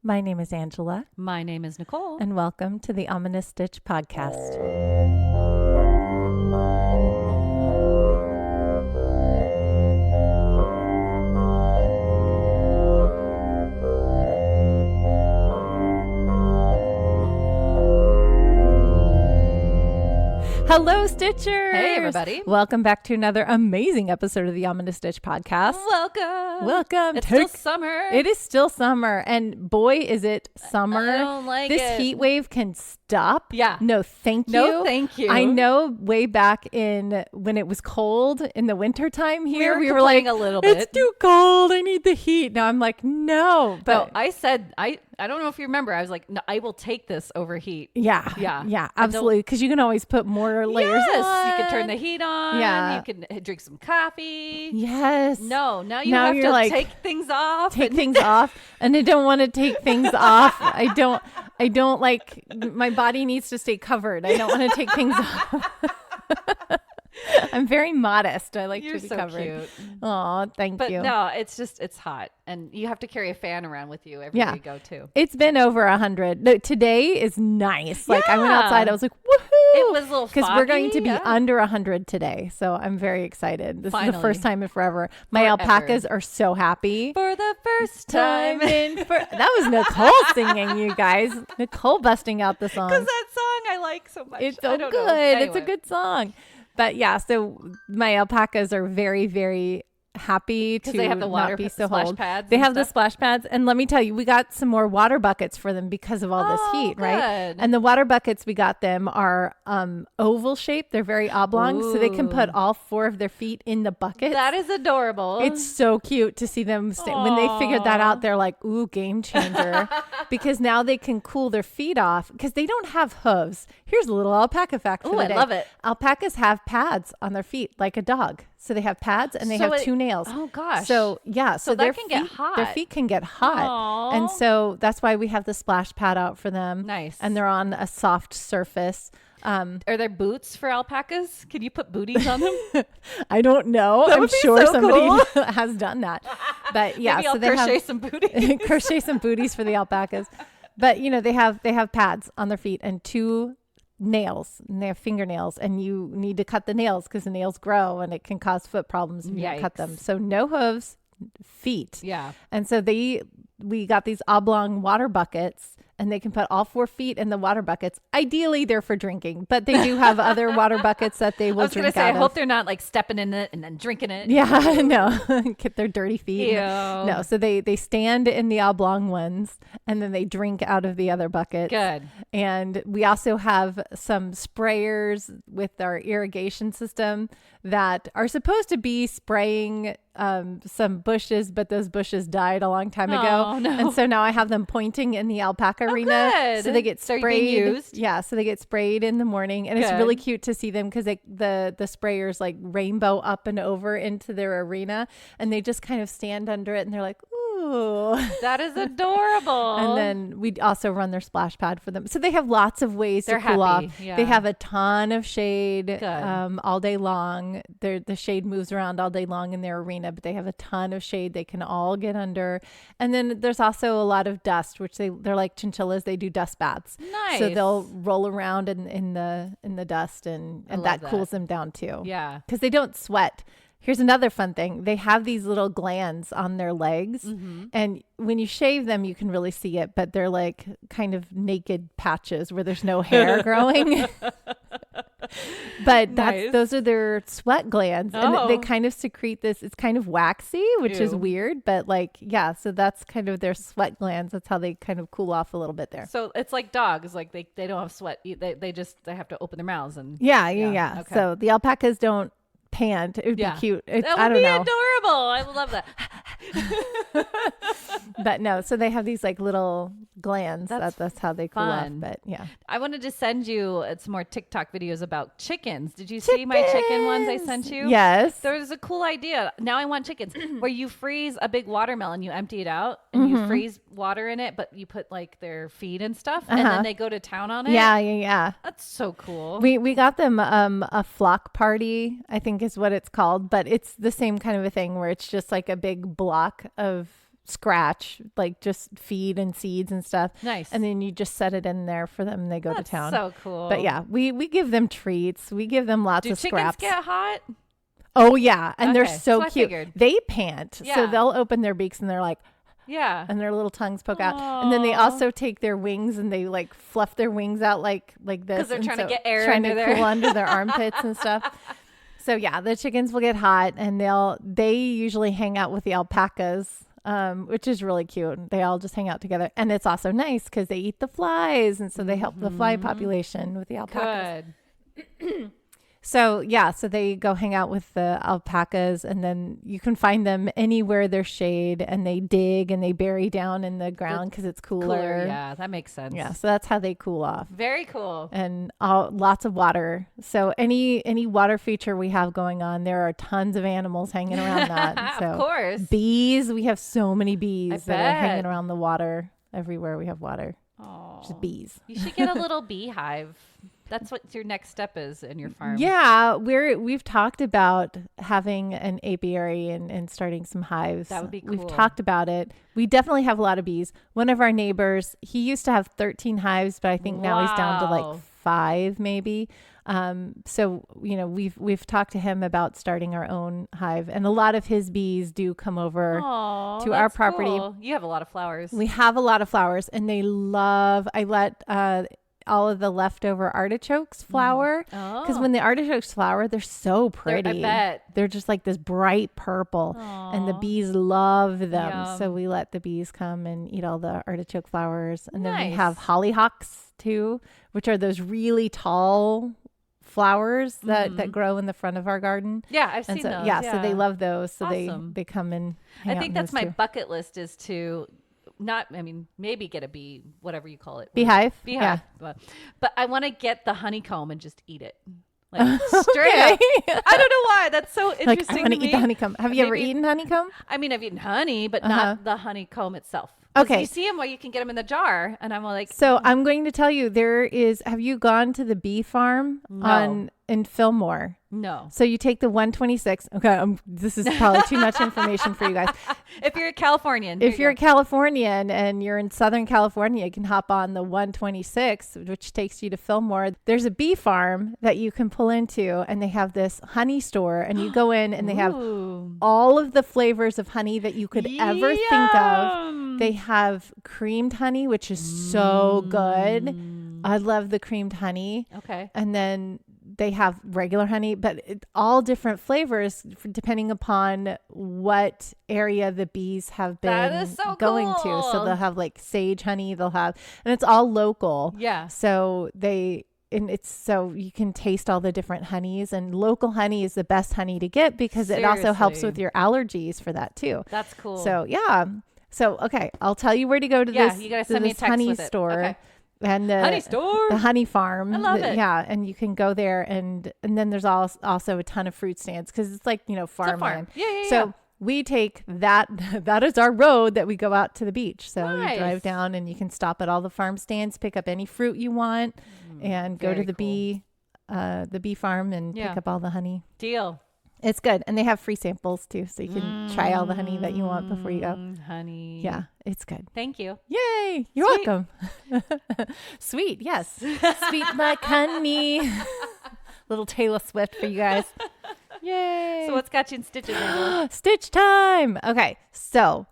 My name is Angela. My name is Nicole. And welcome to the Ominous Stitch podcast. Hello, Stitchers! Hey, everybody. Welcome back to another amazing episode of the Ominous Stitch podcast. Welcome. It's still summer. It is still summer. And boy, is it summer. I don't like this it. heat wave can stop. Yeah. No, thank you. No, thank you. I know way back in when it was cold in the wintertime here, we were like, a little bit. It's too cold. I need the heat. Now I'm like, no. But I said, I don't know if you remember. I was like, no, I will take this over heat. Yeah, absolutely. Because you can always put more layers on. You can turn the heat on. Yeah. You can drink some coffee. Yes. No, now you have to like, take things off. And I don't want to take things off. I don't like, my body needs to stay covered. I don't want to take things off. I'm very modest. I like to be covered. You're so cute. Oh, thank you. But no, it's hot. And you have to carry a fan around with you everywhere you go too. It's been over 100. No, today is nice. Like I went outside. I was like, woohoo. It was a little foggy. Because we're going to be under 100 today. So I'm very excited. This is the first time in forever. My alpacas are so happy. For the first time. That was Nicole singing, you guys. Nicole busting out the song. Because that song I like so much. It's so good. Anyway. It's a good song. But yeah, so my alpacas are very, very happy to they have the water not be so splash cold. pads. They have the splash pads, and let me tell you, we got some more water buckets for them because of all this heat, right? And the water buckets we got them are oval shaped. They're very oblong, so they can put all 4 of their feet in the bucket. That is adorable. It's so cute to see them when they figured that out. They're like, "Ooh, game changer!" Because now they can cool their feet off because they don't have hooves. Here's a little alpaca fact for the day. I love it. Alpacas have pads on their feet like a dog. So they have pads and they have 2 nails. Oh gosh. So yeah, so that can get hot. Their feet can get hot. Aww. And so that's why we have the splash pad out for them. Nice. And they're on a soft surface. Are there boots for alpacas? Can you put booties on them? I don't know. I'm sure so somebody has done that. But yeah, maybe so I'll they crochet some booties. crochet some booties for the alpacas. But you know, they have pads on their feet and 2 nails, and they have fingernails, and you need to cut the nails because the nails grow and it can cause foot problems if you don't cut them. So no hooves, feet. Yeah. And so we got these oblong water buckets, and they can put all 4 feet in the water buckets. Ideally, they're for drinking, but they do have other water buckets that they will drink out of. I hope they're not like stepping in it and then drinking it. Yeah, no, get their dirty feet. Ew. No, so they stand in the oblong ones, and then they drink out of the other buckets. Good. And we also have some sprayers with our irrigation system that are supposed to be spraying some bushes, but those bushes died a long time ago. Oh, no. And so now I have them pointing in the alpaca arena. Good. So they get sprayed. They're being used. Yeah, so they get sprayed in the morning. And it's really cute to see them because the sprayers like rainbow up and over into their arena. And they just kind of stand under it and they're like, ooh. That is adorable. And then we also run their splash pad for them. So they have lots of ways to cool off. Yeah. They have a ton of shade all day long. The shade moves around all day long in their arena, but they have a ton of shade they can all get under. And then there's also a lot of dust, which they're like chinchillas. They do dust baths. Nice. So they'll roll around in the dust, and that cools them down too. Yeah. Because they don't sweat. Here's another fun thing. They have these little glands on their legs, and when you shave them, you can really see it, but they're like kind of naked patches where there's no hair growing. But those are their sweat glands, and they kind of secrete this. It's kind of waxy, which is weird, but so that's kind of their sweat glands. That's how they kind of cool off a little bit there. So it's like dogs, like they don't have sweat. They have to open their mouths and yeah. Okay. So the alpacas don't pant. It would be cute. That would I don't be know. adorable. I would love that. But no, so they have these like little glands. That's how they cool off. But yeah, I wanted to send you some more TikTok videos about chickens. Did you see my chicken ones I sent you? Yes. There's a cool idea. Now I want chickens where you freeze a big watermelon, you empty it out, and you freeze water in it, but you put like their feed and stuff, and then they go to town on it. Yeah. That's so cool. We got them a flock party, I think is what it's called, but it's the same kind of a thing where it's just like a big block of scratch, like just feed and seeds and stuff. Nice. And then you just set it in there for them and they go to town. So cool. But yeah, we give them treats. We give them lots of scraps. Do chickens get hot? Oh yeah. And they're so cute. Figured. They pant. Yeah. So they'll open their beaks and they're like, yeah. And their little tongues poke out. And then they also take their wings and they like fluff their wings out like this. Because they're trying to get air trying under to there. cool under their armpits and stuff. So yeah, the chickens will get hot and they usually hang out with the alpacas, which is really cute. They all just hang out together. And it's also nice because they eat the flies. And so they help the fly population with the alpacas. Good. So yeah, so they go hang out with the alpacas and then you can find them anywhere there's shade and they dig and they bury down in the ground because it's cooler. Yeah, that makes sense. Yeah, so that's how they cool off. Very cool. And lots of water. So any water feature we have going on, there are tons of animals hanging around that. So of course. Bees, we have so many bees that are hanging bet. around the water. Everywhere we have water. Oh, Just bees. You should get a little beehive. That's what your next step is in your farm. Yeah, we've talked about having an apiary and starting some hives. That would be cool. We've talked about it. We definitely have a lot of bees. One of our neighbors, he used to have 13 hives, but I think now he's down to like 5 maybe. So, we've talked to him about starting our own hive, and a lot of his bees do come over to our property. Cool. You have a lot of flowers. We have a lot of flowers and they love, I let, all of the leftover artichokes flower because when the artichokes flower, they're so pretty. I bet they're just like this bright purple. And the bees love them. Yum. So we let the bees come and eat all the artichoke flowers. And then we Nice. have hollyhocks too, which are those really tall flowers that grow in the front of our garden. Yeah, I've And seen so, those. yeah, so they love those. So Awesome. they come and hang I out think in that's those my too. bucket list is to maybe get a bee, whatever you call it. Beehive? Beehive. Yeah. But I want to get the honeycomb and just eat it. Like straight up. I don't know why. That's so interesting. Like, I want to to eat the honeycomb. Have you ever eaten honeycomb? I mean, I've eaten honey, but not the honeycomb itself. Okay. You see them where you can get them in the jar. And I'm like, So I'm going to tell you, have you gone to the bee farm in Fillmore? no. So you take the 126. Okay. This is probably too much information for you guys. If you're a Californian. If you're a Californian and you're in Southern California, you can hop on the 126, which takes you to Fillmore. There's a bee farm that you can pull into and they have this honey store and you go in and they have all of the flavors of honey that you could ever think of. They have creamed honey, which is so good. I love the creamed honey. Okay. And then they have regular honey, but all different flavors depending upon what area the bees have been That is so going to. So cool. they'll have like sage honey, and it's all local. Yeah. So so you can taste all the different honeys, and local honey is the best honey to get because it also helps Seriously. with your allergies for that too. That's cool. So yeah. So, okay, I'll tell you where to go to this, you gotta send me a this text honey with it. store. Okay. And Honey store? the honey farm. I love it. Yeah, and you can go there, and then there's also a ton of fruit stands because it's like farmland. Yeah. So we take that. That is our road that we go out to the beach. So Nice. you drive down, and you can stop at all the farm stands, pick up any fruit you want, and go to very the bee farm and pick up all the honey. Deal. It's good, and they have free samples too, so you can try all the honey that you want before you go. Honey. Yeah, it's good. Thank you. Yay! You're Sweet. welcome. Sweet, yes. Sweet like honey. Little Taylor Swift for you guys. Yay! So what's got you in stitches, Angela? Stitch time. Okay, so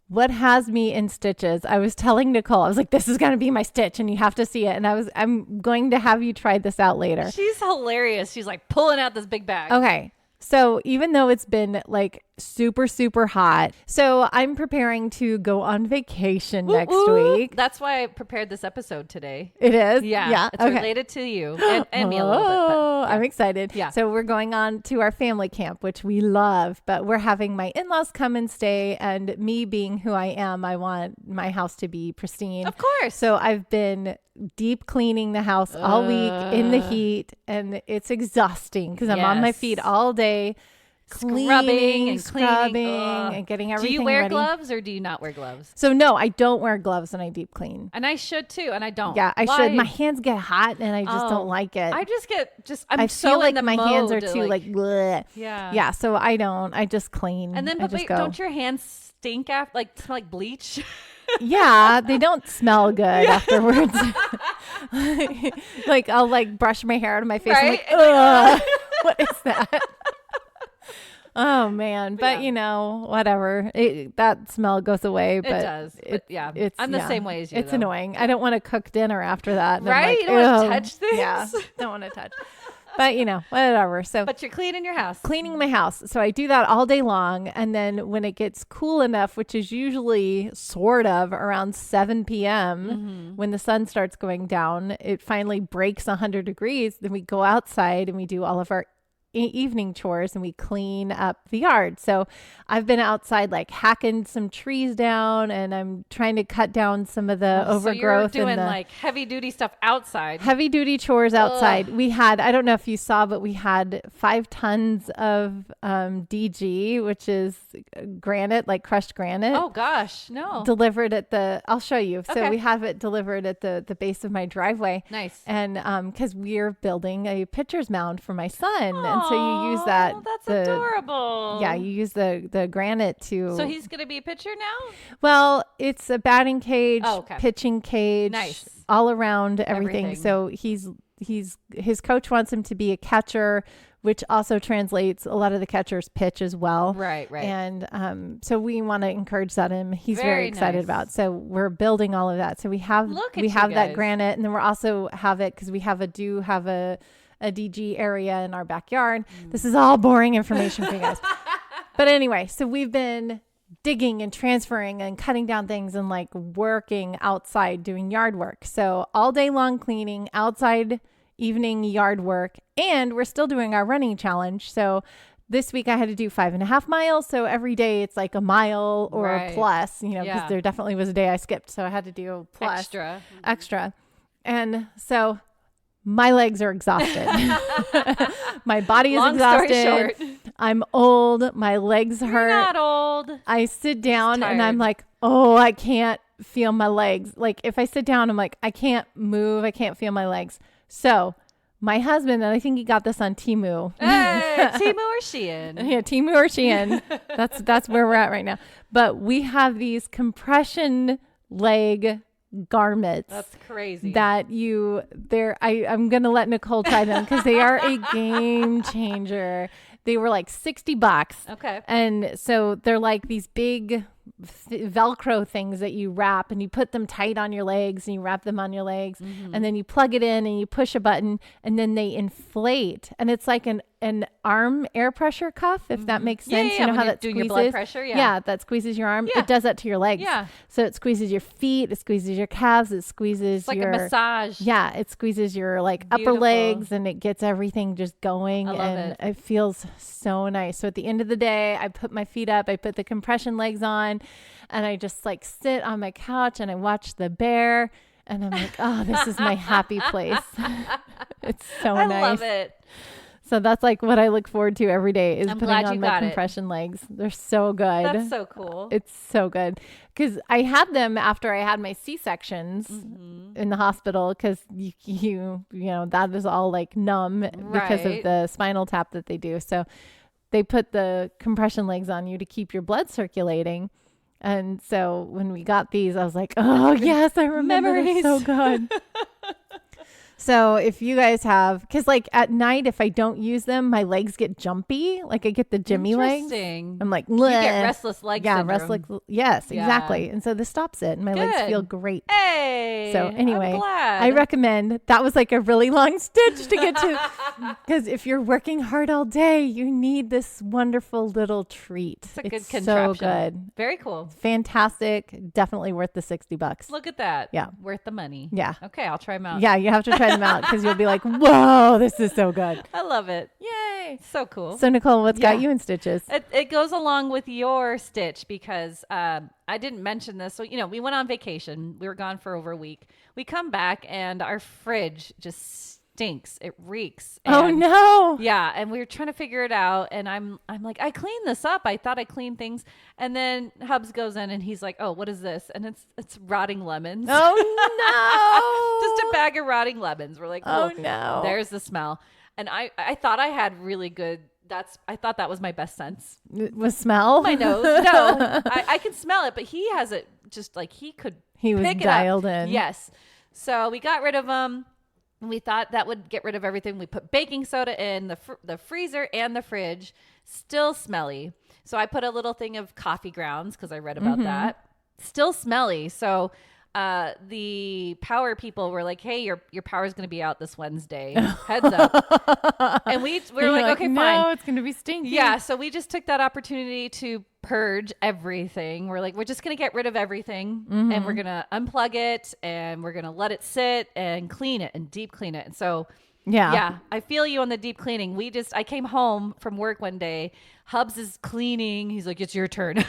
what has me in stitches? I was telling Nicole, I was like, this is gonna be my stitch, and you have to see it. And I'm going to have you try this out later. She's hilarious. She's like pulling out this big bag. Okay. So even though it's been like super, super hot, so I'm preparing to go on vacation next week. That's why I prepared this episode today. It is? Yeah. It's related to you and me a little bit. Oh, But, yeah. I'm excited. Yeah. So we're going on to our family camp, which we love, but we're having my in-laws come and stay. And me being who I am, I want my house to be pristine. Of course. So I've been deep cleaning the house all week in the heat, and it's exhausting because I'm on my Yes. feet all day scrubbing and scrubbing cleaning. and getting everything Do you wear ready. gloves or do you not wear gloves? So no, I don't wear gloves when I deep clean. And I should too, and I don't. Yeah, I Why? should. My hands get hot and I just don't like it. I feel like my hands are to, too like bleh. Yeah. Yeah, so I don't. I just clean. And then, I but just wait, go. don't your hands stink after, like smell like bleach? Yeah, they don't smell good afterwards. Like I'll like brush my hair out of my face. Right? I'm like, ugh, what is that? Oh man, but whatever. That smell goes away. But it does. I'm the same way as you. It's though. annoying. I don't want to cook dinner after that. And Right? Like, you don't want to touch things. Yeah, don't want to touch. But whatever. So, but you're cleaning your house. Cleaning my house. So I do that all day long. And then when it gets cool enough, which is usually sort of around 7 p.m., when the sun starts going down, it finally breaks 100 degrees. Then we go outside and we do all of our evening chores and we clean up the yard. So I've been outside like hacking some trees down and I'm trying to cut down some of the overgrowth. So you're doing like heavy duty stuff outside. Heavy duty chores outside. We had, I don't know if you saw, but we had 5 tons of DG, which is granite, like crushed granite. Oh gosh, no. Delivered at I'll show you. So Okay. we have it delivered at the base of my driveway. Nice. And because we're building a pitcher's mound for my son. And so you use that. That's adorable. Yeah, you use the granite to. So he's going to be a pitcher now? Well, it's a batting cage, okay. pitching cage, Nice. all around everything. So his coach wants him to be a catcher, which also translates a lot of the catchers pitch as well. Right. And so we want to encourage that him. He's very excited nice. about. So we're building all of that. So we have that granite, and then we're also have it because we have a DG area in our backyard. This is all boring information for you guys. But anyway, so we've been digging and transferring and cutting down things and like working outside doing yard work. So all day long cleaning, outside evening yard work, and we're still doing our running challenge. So this week I had to do 5.5 miles. So every day it's like a mile or plus, because there definitely was a day I skipped. So I had to do plus extra. And so my legs are exhausted. My body is exhausted. Long story short. I'm old. My legs hurt. You're not old. I sit down and I'm like, oh, I can't feel my legs. Like if I sit down, I'm like, I can't move. I can't feel my legs. So my husband, and I think he got this on Temu. Hey, Temu or Shein? Yeah, Temu or Shein. That's where we're at right now. But we have these compression leg garments. That's crazy. I'm gonna let Nicole try them because they are a game changer. They were like $60. Okay. And so they're like these big Velcro things that you wrap and you put them tight on your legs and you wrap them on your legs and then you plug it in and you push a button and then they inflate. And it's like an arm air pressure cuff, if that makes sense. Yeah, you know how that doing squeezes? your blood pressure? Yeah, that squeezes your arm. Yeah. It does that to your legs. Yeah. So it squeezes your feet, it squeezes your calves, it squeezes It's like your a massage. Yeah, it squeezes your like upper Beautiful. legs and it gets everything just going. I love and it. feels so nice. So at the end of the day, I put my feet up, I put the compression legs on, and I just like sit on my couch and I watch the bear. And I'm like, oh, this is my happy place. It's so nice. I love it. So that's like what I look forward to every day is I'm putting glad you on my got it. compression legs. They're so good. That's so cool. It's so good because I had them after I had my C-sections in the hospital because you know, that is all like numb because of the spinal tap that they do. So they put the compression legs on you to keep your blood circulating. And so when we got these, I was like, oh yes, I remember. They're so good. So if you guys have, because like at night, if I don't use them, my legs get jumpy. Like I get the Jimmy legs. I'm like, you get restless leg syndrome. restless. Yes, exactly. And so this stops it and my legs feel great. Hey. So anyway, I'm glad. I recommend, that was like a really long stitch to get to, because if you're working hard all day, you need this wonderful little treat. It's a good so contraption. good. Very cool. Fantastic. Definitely worth the $60. Look at that. Yeah. Worth the money. Yeah. Okay, I'll try them out. Yeah, you have to try them out because you'll be like, whoa, this is so good. I love it. Yay. So cool. So Nicole, what's got you in stitches? It goes along with your stitch because I didn't mention this. So, we went on vacation. We were gone for over a week. We come back and our fridge just stinks. It reeks. Oh And no. yeah, and we were trying to figure it out, and I'm like, I cleaned this up. I thought I cleaned things, and then Hubs goes in and he's like, oh, what is this? And it's rotting lemons. Oh no. Just a bag of rotting lemons. We're like, Oh no. there's the smell. And I thought I had really good. I thought that was my best sense. With smell? My nose. No, I can smell it, but he has it just like he was pick it dialed up. in. Yes. So we got rid of them. We thought that would get rid of everything. We put baking soda in the freezer and the fridge. Still smelly. So I put a little thing of coffee grounds because I read about that. Still smelly. So the power people were like, hey, your power is going to be out this Wednesday. Heads up. And we were like, okay, no, fine. it's going to be stinky. Yeah. So we just took that opportunity to purge everything. We're like, we're just going to get rid of everything and we're going to unplug it and we're going to let it sit and clean it and deep clean it. And so, yeah, I feel you on the deep cleaning. I came home from work one day. Hubs is cleaning. He's like, it's your turn. And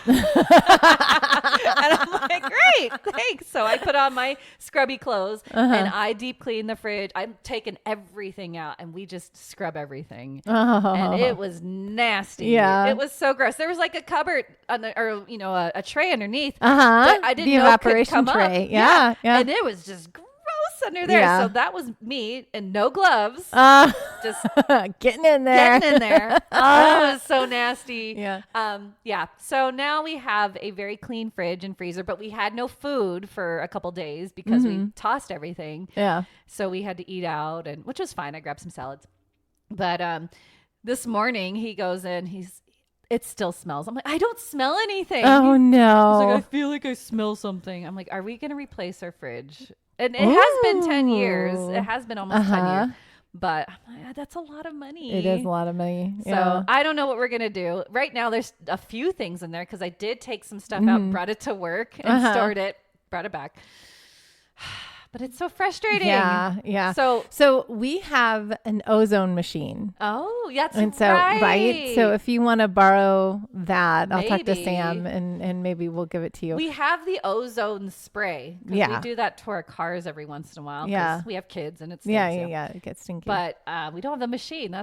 I'm like, great, thanks. So I put on my scrubby clothes and I deep clean the fridge. I'm taking everything out and we just scrub everything. And it was nasty. Yeah. It was so gross. There was like a cupboard or a tray underneath. Uh-huh. That I didn't the know evaporation could come tray. up. Yeah. And it was just gross under there. Yeah. So that was me and no gloves. Just getting in there. Oh, it was so nasty. Yeah. So now we have a very clean fridge and freezer, but we had no food for a couple days because we tossed everything. Yeah. So we had to eat out, which was fine. I grabbed some salads. But this morning he goes in, it still smells. I'm like, I don't smell anything. Oh no. He's like, I feel like I smell something. I'm like, are we going to replace our fridge? And it has been 10 years. It has been almost 10 years. But I'm like, that's a lot of money. It is a lot of money. So I don't know what we're going to do. Right now, there's a few things in there because I did take some stuff out, brought it to work and stored it, brought it back. But it's so frustrating. Yeah. So we have an ozone machine. Oh, that's and so, right. So if you want to borrow that, I'll talk to Sam and maybe we'll give it to you. We have the ozone spray. Yeah. We do that to our cars every once in a while. Yeah. We have kids and it's stinks. Yeah. It gets stinky. But we don't have the machine.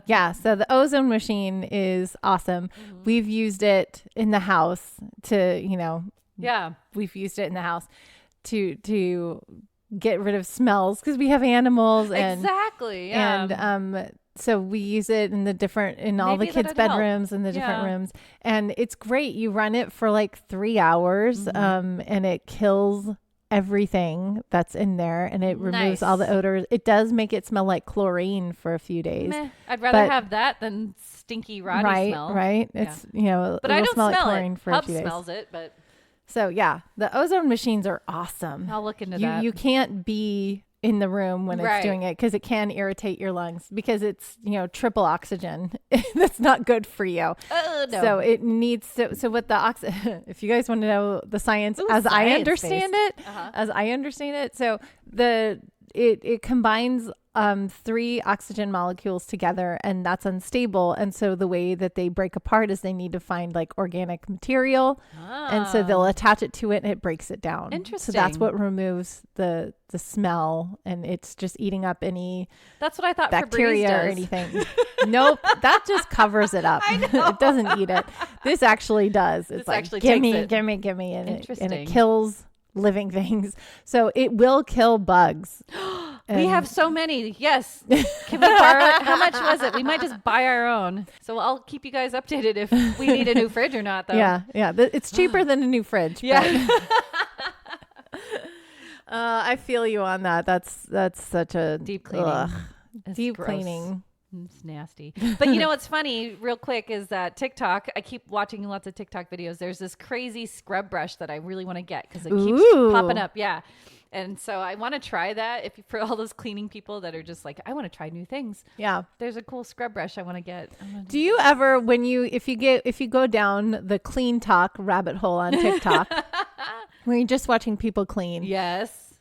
So the ozone machine is awesome. We've used it in the house to, we've used it in the house to get rid of smells because we have animals and exactly. Yeah. And so we use it in all the kids' bedrooms and the different rooms, and it's great. You run it for like 3 hours, and it kills everything that's in there, and it removes all the odors. It does make it smell like chlorine for a few days. I'd rather have that than stinky, rotty smell. Right. It's but I don't smell like smell chlorine it. for a few days. Smells it, but. So yeah, the ozone machines are awesome. I'll look into that. You can't be in the room when it's doing it because it can irritate your lungs because it's, triple oxygen. That's not good for you. No. So it needs to, so what if you guys want to know the science I understand it, so it combines 3 oxygen molecules together, and that's unstable. And so the way that they break apart is they need to find like organic material, and so they'll attach it to it and it breaks it down. Interesting. So that's what removes the smell, and it's just eating up any that's what I thought bacteria or anything. Nope, that just covers it up. It doesn't eat it. This actually does. It's like gimme, and it kills living things. So it will kill bugs. We have so many. Yes. Can we borrow it? How much was it? We might just buy our own. So I'll keep you guys updated if we need a new fridge or not, though. Yeah. It's cheaper than a new fridge. Yeah. I feel you on that. That's such a deep cleaning. Deep gross. cleaning. It's nasty. But what's funny real quick is that TikTok, I keep watching lots of TikTok videos. There's this crazy scrub brush that I really want to get because it keeps popping up. Yeah. And so I want to try that for all those cleaning people that are just like, I want to try new things. Yeah. There's a cool scrub brush I want to get. Do you ever, if you go down the clean talk rabbit hole on TikTok, where you're just watching people clean? Yes.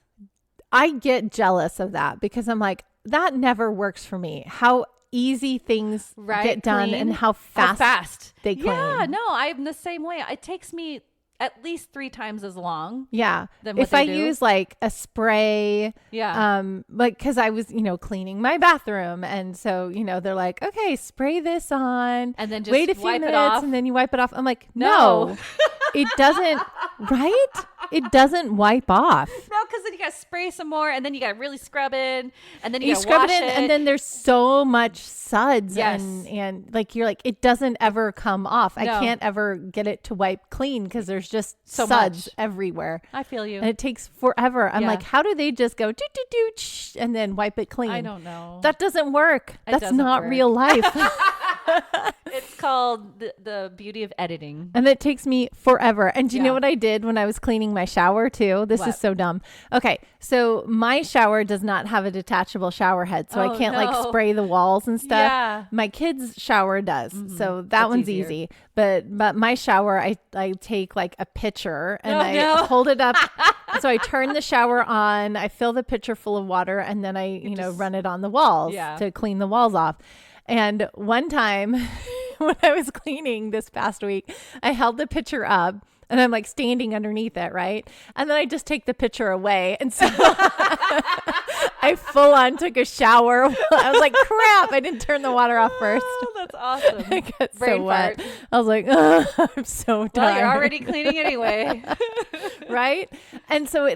I get jealous of that because I'm like, that never works for me. How easy things get done and how fast they clean. Yeah, no, I'm the same way. It takes me at least 3 times as long. Yeah. Than what if I do. use like a spray, like, cause I was, cleaning my bathroom. And so, they're like, okay, spray this on and then just wait a few wipe minutes it off. and then you wipe it off. I'm like, no, it doesn't, right? It doesn't wipe off. No, because then you got to spray some more and then you got to really scrub it. And then you got to scrub wash it in, and then there's so much suds. Yes. And like, you're like, it doesn't ever come off. I can't ever get it to wipe clean because there's just so suds much everywhere. I feel you. And it takes forever. I'm like, how do they just go and then wipe it clean? I don't know. That doesn't work. That's doesn't not work. real life. It's called the beauty of editing. And it takes me forever. And do you know what I did when I was cleaning my shower too? This is so dumb. Okay. So my shower does not have a detachable shower head. So I can't like spray the walls and stuff. Yeah. My kid's shower does. So that's one's easier. easy. But my shower, I take like a pitcher and I hold it up. So I turn the shower on, I fill the pitcher full of water, and then I, run it on the walls to clean the walls off. And one time when I was cleaning this past week, I held the pitcher up and I'm like standing underneath it, right? And then I just take the pitcher away. And so I full on took a shower. I was like, crap, I didn't turn the water off first. Oh, that's awesome. I got Brain so wet. fart. I was like, I'm so tired. Well, you're already cleaning anyway. Right? And so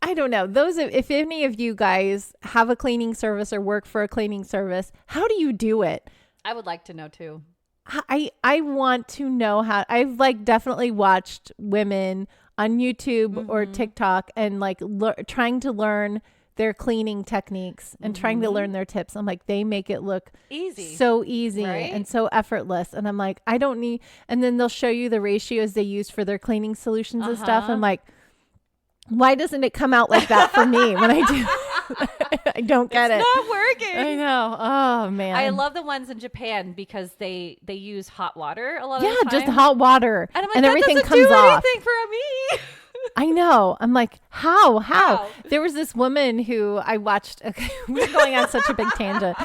I don't know. If any of you guys have a cleaning service or work for a cleaning service, how do you do it? I would like to know too. I want to know how. I've like definitely watched women on YouTube or TikTok and like trying to learn their cleaning techniques and trying to learn their tips. I'm like, they make it look easy, so easy right? and so effortless. And I'm like, I don't need. And then they'll show you the ratios they use for their cleaning solutions and stuff. I'm like, why doesn't it come out like that for me when I do? I don't get it. It's not working. I know. Oh man. I love the ones in Japan because they use hot water a lot of the time. Just hot water. And I'm like, and that everything doesn't comes do off. anything for me. I know. I'm like, how? There was this woman who I watched. Okay, we're going on such a big tangent.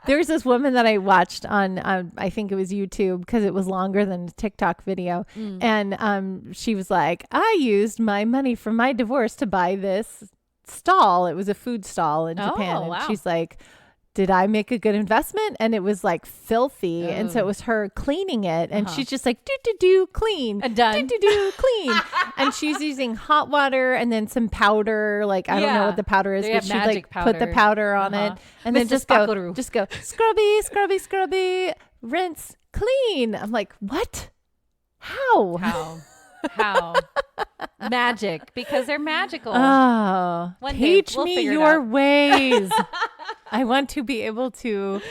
There was this woman that I watched on, I think it was YouTube because it was longer than a TikTok video. And she was like, I used my money from my divorce to buy this stall. It was a food stall in Japan. And wow. she's like, did I make a good investment? And it was like filthy. And so it was her cleaning it. And she's just like, clean. And done. Clean. And she's using hot water and then some powder. Like, I don't know what the powder is, but she'd like put the powder on it. And then just go, scrubby, rinse, clean. I'm like, what? How? Magic, because they're magical. Oh, teach we'll me your ways. I want to be able to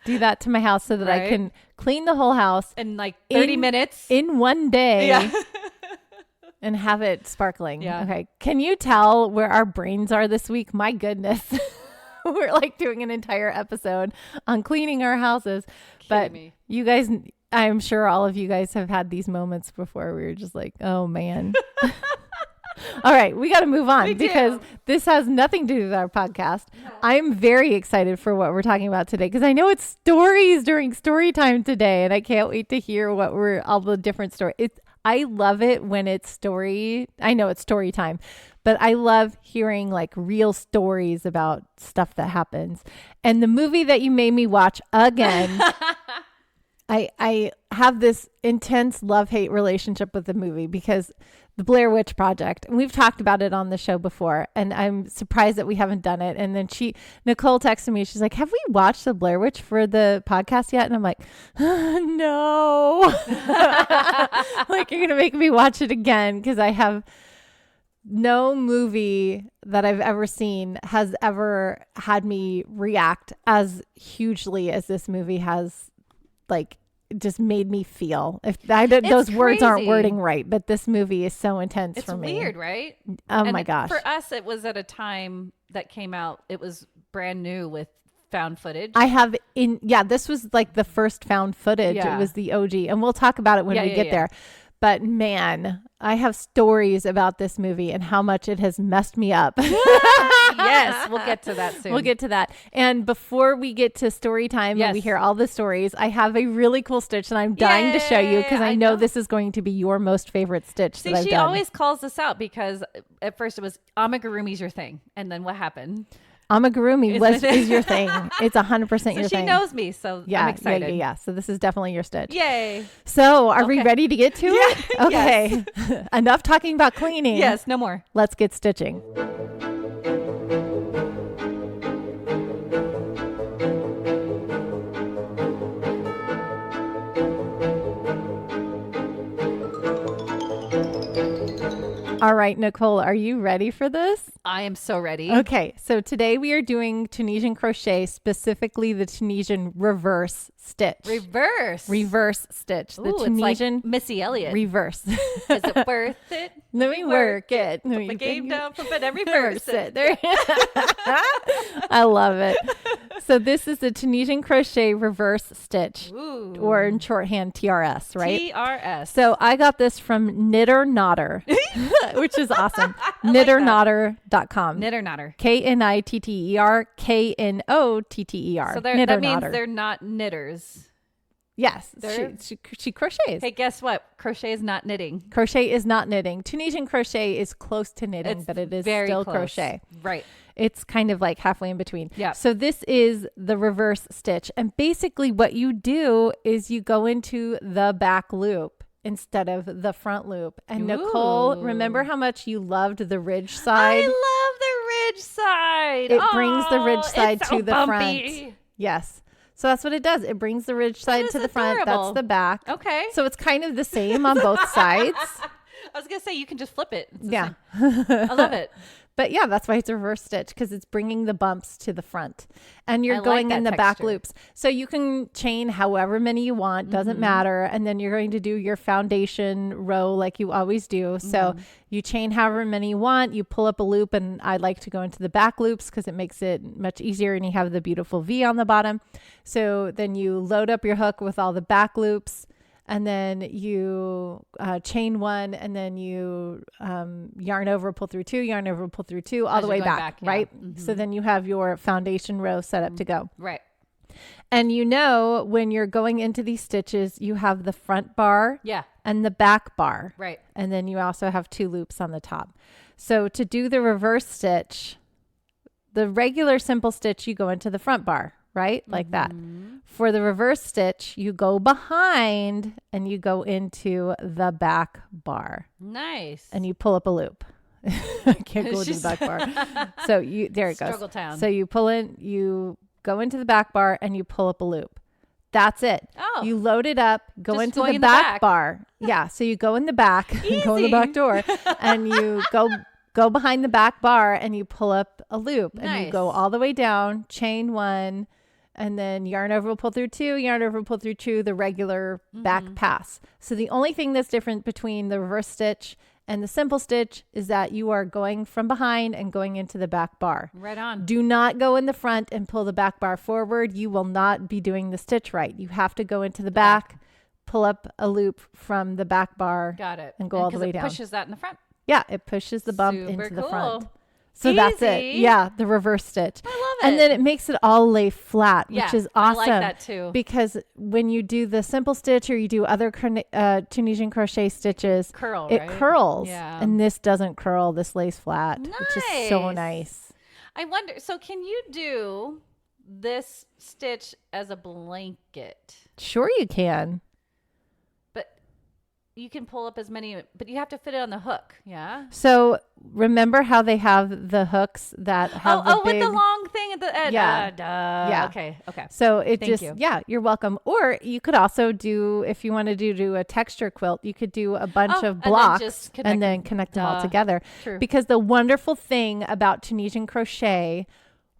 do that to my house so that I can clean the whole house in like 30 minutes in one day and have it sparkling. Okay. Can you tell where our brains are this week? My goodness. We're like doing an entire episode on cleaning our houses. You guys, I'm sure all of you guys have had these moments before. We were just like, oh man. All right, we got to move on because this has nothing to do with our podcast. No. I'm very excited for what we're talking about today because I know it's stories during story time today, and I can't wait to hear all the different stories. I love it when it's story. I know it's story time, but I love hearing like real stories about stuff that happens. And the movie that you made me watch again. I have this intense love-hate relationship with the movie because the Blair Witch Project, and we've talked about it on the show before, and I'm surprised that we haven't done it. And then Nicole texted me, she's like, have we watched the Blair Witch for the podcast yet? And I'm like, no. Like, you're going to make me watch it again because I have no movie that I've ever seen has ever had me react as hugely as this movie has, like, just made me feel. Those words aren't wording right, but this movie is so intense for me. It's weird, right? Oh my gosh. For us, it was at a time that came out. It was brand new with found footage. This was like the first found footage. It was the OG, and we'll talk about it when we get there. But man, I have stories about this movie and how much it has messed me up. Yes, we'll get to that soon. We'll get to that. And before we get to story time and we hear all the stories, I have a really cool stitch that I'm dying to show you because I know this is going to be your most favorite stitch that I've done. She always calls this out because at first it was amigurumi's your thing. And then what happened? Amigurumi is your thing. It's 100% your thing. She knows me, so I'm excited. Yeah. So this is definitely your stitch. Yay. So are we ready to get to it? Okay. Yes. Enough talking about cleaning. Yes, no more. Let's get stitching. All right, Nicole, are you ready for this? I am so ready. Okay, so today we are doing Tunisian crochet, specifically the Tunisian reverse stitch. Reverse stitch. The Tunisian it's like Missy Elliott. Reverse. Is it worth it? Let me work it. Put the game down, flip it, and reverse it. There. I love it. So this is the Tunisian crochet reverse stitch. Ooh. Or in shorthand, TRS, right? TRS. So I got this from Knitter Knotter, which is awesome. Knitterknotter.com. Knitter Knotter. KNITTER KNOTTER. So that means they're not knitters. Yes, she crochets. Hey, guess what? Crochet is not knitting. Crochet is not knitting. Tunisian crochet is close to knitting, but it is still close. Crochet. Right. It's kind of like halfway in between. Yeah. So this is the reverse stitch. And basically what you do is you go into the back loop instead of the front loop. And Nicole, remember how much you loved the ridge side? I love the ridge side. It brings the ridge side to the front. Yes. So that's what it does. It brings the ridge side to the front. That's the back. Okay. So it's kind of the same on both sides. I was going to say, you can just flip it. Yeah. I love it. But yeah, that's why it's a reverse stitch, because it's bringing the bumps to the front and you're going in the back loops. So you can chain however many you want, doesn't matter. And then you're going to do your foundation row like you always do. So you chain however many you want, you pull up a loop, and I like to go into the back loops because it makes it much easier and you have the beautiful V on the bottom. So then you load up your hook with all the back loops. And then you chain one, and then you yarn over, pull through two, yarn over, pull through two, all the way back, right? So then you have your foundation row set up to go. Right. And you know, when you're going into these stitches, you have the front bar and the back bar. Right. And then you also have two loops on the top. So to do the reverse stitch, the regular simple stitch, you go into the front bar, right? Like that. For the reverse stitch, you go behind and you go into the back bar. Nice. And you pull up a loop. I can't go into the back bar. So there it goes. Struggle town. So you pull in, you go into the back bar and you pull up a loop. That's it. Oh. You load it up, go into the back bar. Yeah. So you go in the back, go in the back door, and you go behind the back bar and you pull up a loop. Nice. And you go all the way down, chain one, and then yarn over, pull through two, yarn over, pull through two, the regular back pass. So the only thing that's different between the reverse stitch and the simple stitch is that you are going from behind and going into the back bar. Right on. Do not go in the front and pull the back bar forward. You will not be doing the stitch right. You have to go into the back, pull up a loop from the back bar. Got it. And go all the way down. It pushes that in the front. Yeah, it pushes the bump Super into the cool. front. So that's it. Yeah, the reverse stitch. I love it. And then it makes it all lay flat, which is awesome. I like that too. Because when you do the simple stitch or you do other Tunisian crochet stitches, it curls. Yeah. And this doesn't curl. This lays flat, which is so nice. I wonder, so can you do this stitch as a blanket? Sure you can. You can pull up as many, but you have to fit it on the hook. Yeah. So remember how they have the hooks that have the big... with the long thing at the end. Yeah. Okay. So you're welcome. Or you could also do, if you want to do a texture quilt, you could do a bunch of blocks and then connect them all together. True. Because the wonderful thing about Tunisian crochet,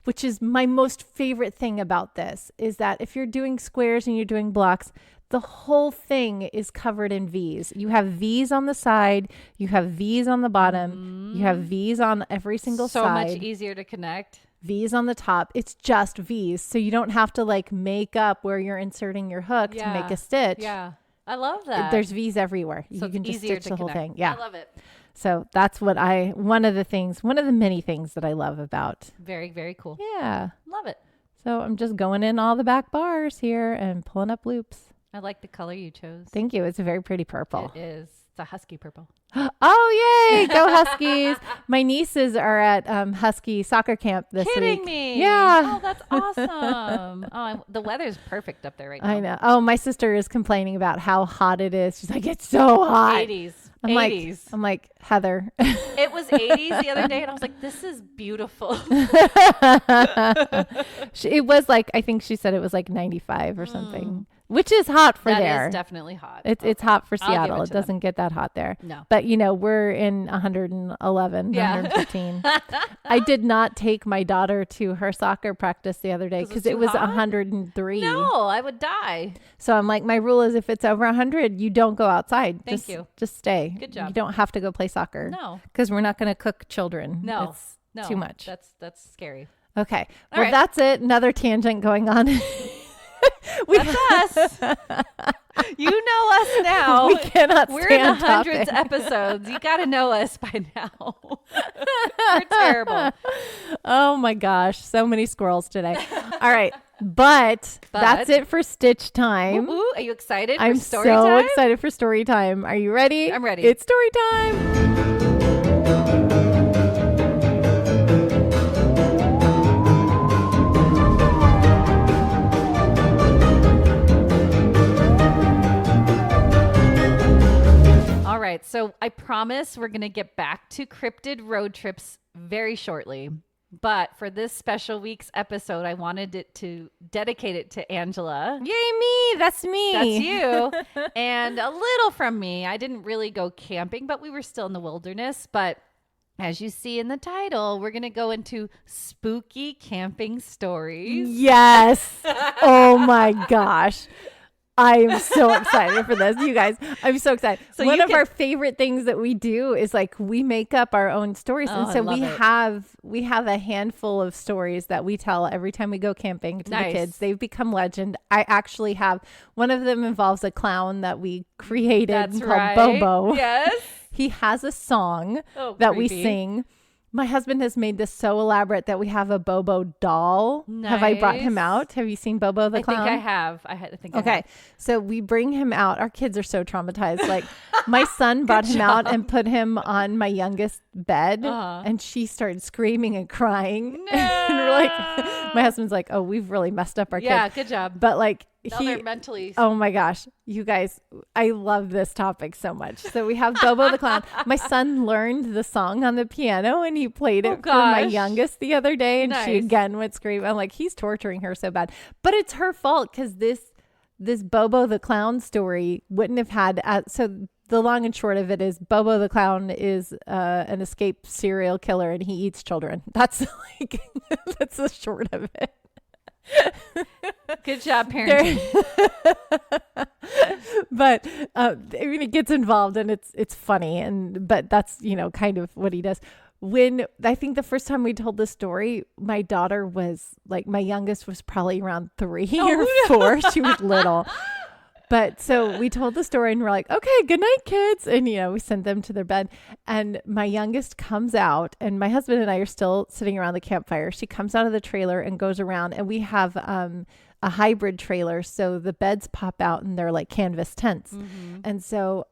which is my most favorite thing about this, is that if you're doing squares and you're doing blocks, the whole thing is covered in V's. You have V's on the side. You have V's on the bottom. You have V's on every single side. So much easier to connect. V's on the top. It's just V's. So you don't have to like make up where you're inserting your hook to make a stitch. Yeah. I love that. There's V's everywhere. So you can just stitch the whole thing. Yeah. I love it. So that's one of the many things that I love about. Very, very cool. Yeah. Love it. So I'm just going in all the back bars here and pulling up loops. I like the color you chose. Thank you. It's a very pretty purple. It is. It's a husky purple. Oh, yay. Go Huskies. My nieces are at Husky soccer camp this week. Kidding me. Yeah. Oh, that's awesome. The weather's perfect up there right now. I know. Oh, my sister is complaining about how hot it is. She's like, it's so hot. 80s. I'm 80s. like, Heather. It was 80s the other day, and I was like, this is beautiful. It was like, I think she said it was like 95 or something, which is hot for there. That is definitely hot. It's hot for I'll give Seattle. it It to doesn't get that hot there. No. But, we're in 111, 115. I did not take my daughter to her soccer practice the other day because it was 103. No, I would die. So I'm like, my rule is if it's over 100, you don't go outside. Thank you. Just stay. Good job. You don't have to go play soccer. No. Because we're not going to cook children. No. It's too much. That's scary. Okay. All well, right. That's it. Another tangent going on. That's us. You know us now. We cannot We're in the stand hundreds topic. episodes. You got to know us by now. We're terrible. Oh my gosh. So many squirrels today. All right. But that's it for Stitch time. Ooh, are you excited I'm for story so time? excited for story time. Are you ready? I'm ready. It's story time. All right. So I promise we're going to get back to cryptid road trips very shortly. But for this special week's episode, I wanted to dedicate it to Angela. Yay, me. That's me. That's you. And a little from me. I didn't really go camping, but we were still in the wilderness. But as you see in the title, we're going to go into spooky camping stories. Yes. Oh my gosh. I am so excited for this, you guys. I'm so excited. So one of our favorite things that we do is like we make up our own stories, and so we have a handful of stories that we tell every time we go camping to the kids. They've become legend. I actually have one of them involves a clown that we created called Bobo. Yes, he has a song that we sing. My husband has made this so elaborate that we have a Bobo doll. Nice. Have I brought him out? Have you seen Bobo the clown? I think I have. I think okay. I have. So we bring him out. Our kids are so traumatized. Like my son brought him out and put him on my youngest bed and she started screaming and crying. No. And we're like, my husband's like, oh, we've really messed up our kids. Yeah, good job. But like they're mentally. Oh my gosh, you guys, I love this topic so much. So we have Bobo the clown. My son learned the song on the piano and he played it for my youngest the other day, and she again would scream. I'm like, he's torturing her so bad, but it's her fault because this Bobo the clown story wouldn't have had. So the long and short of it is Bobo the clown is an escaped serial killer and he eats children. That's like that's the short of it. Good job parenting. But I mean, it gets involved and it's funny, but that's kind of what he does. When I think the first time we told this story, my daughter was like, my youngest was probably around 3 or 4. She was little. But so we told the story and we're like, okay, good night, kids. And, we sent them to their bed. And my youngest comes out and my husband and I are still sitting around the campfire. She comes out of the trailer and goes around, and we have a hybrid trailer. So the beds pop out and they're like canvas tents. Mm-hmm. And so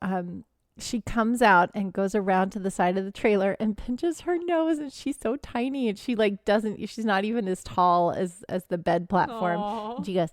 she comes out and goes around to the side of the trailer and pinches her nose. And she's so tiny and she like she's not even as tall as the bed platform. Aww. And she goes,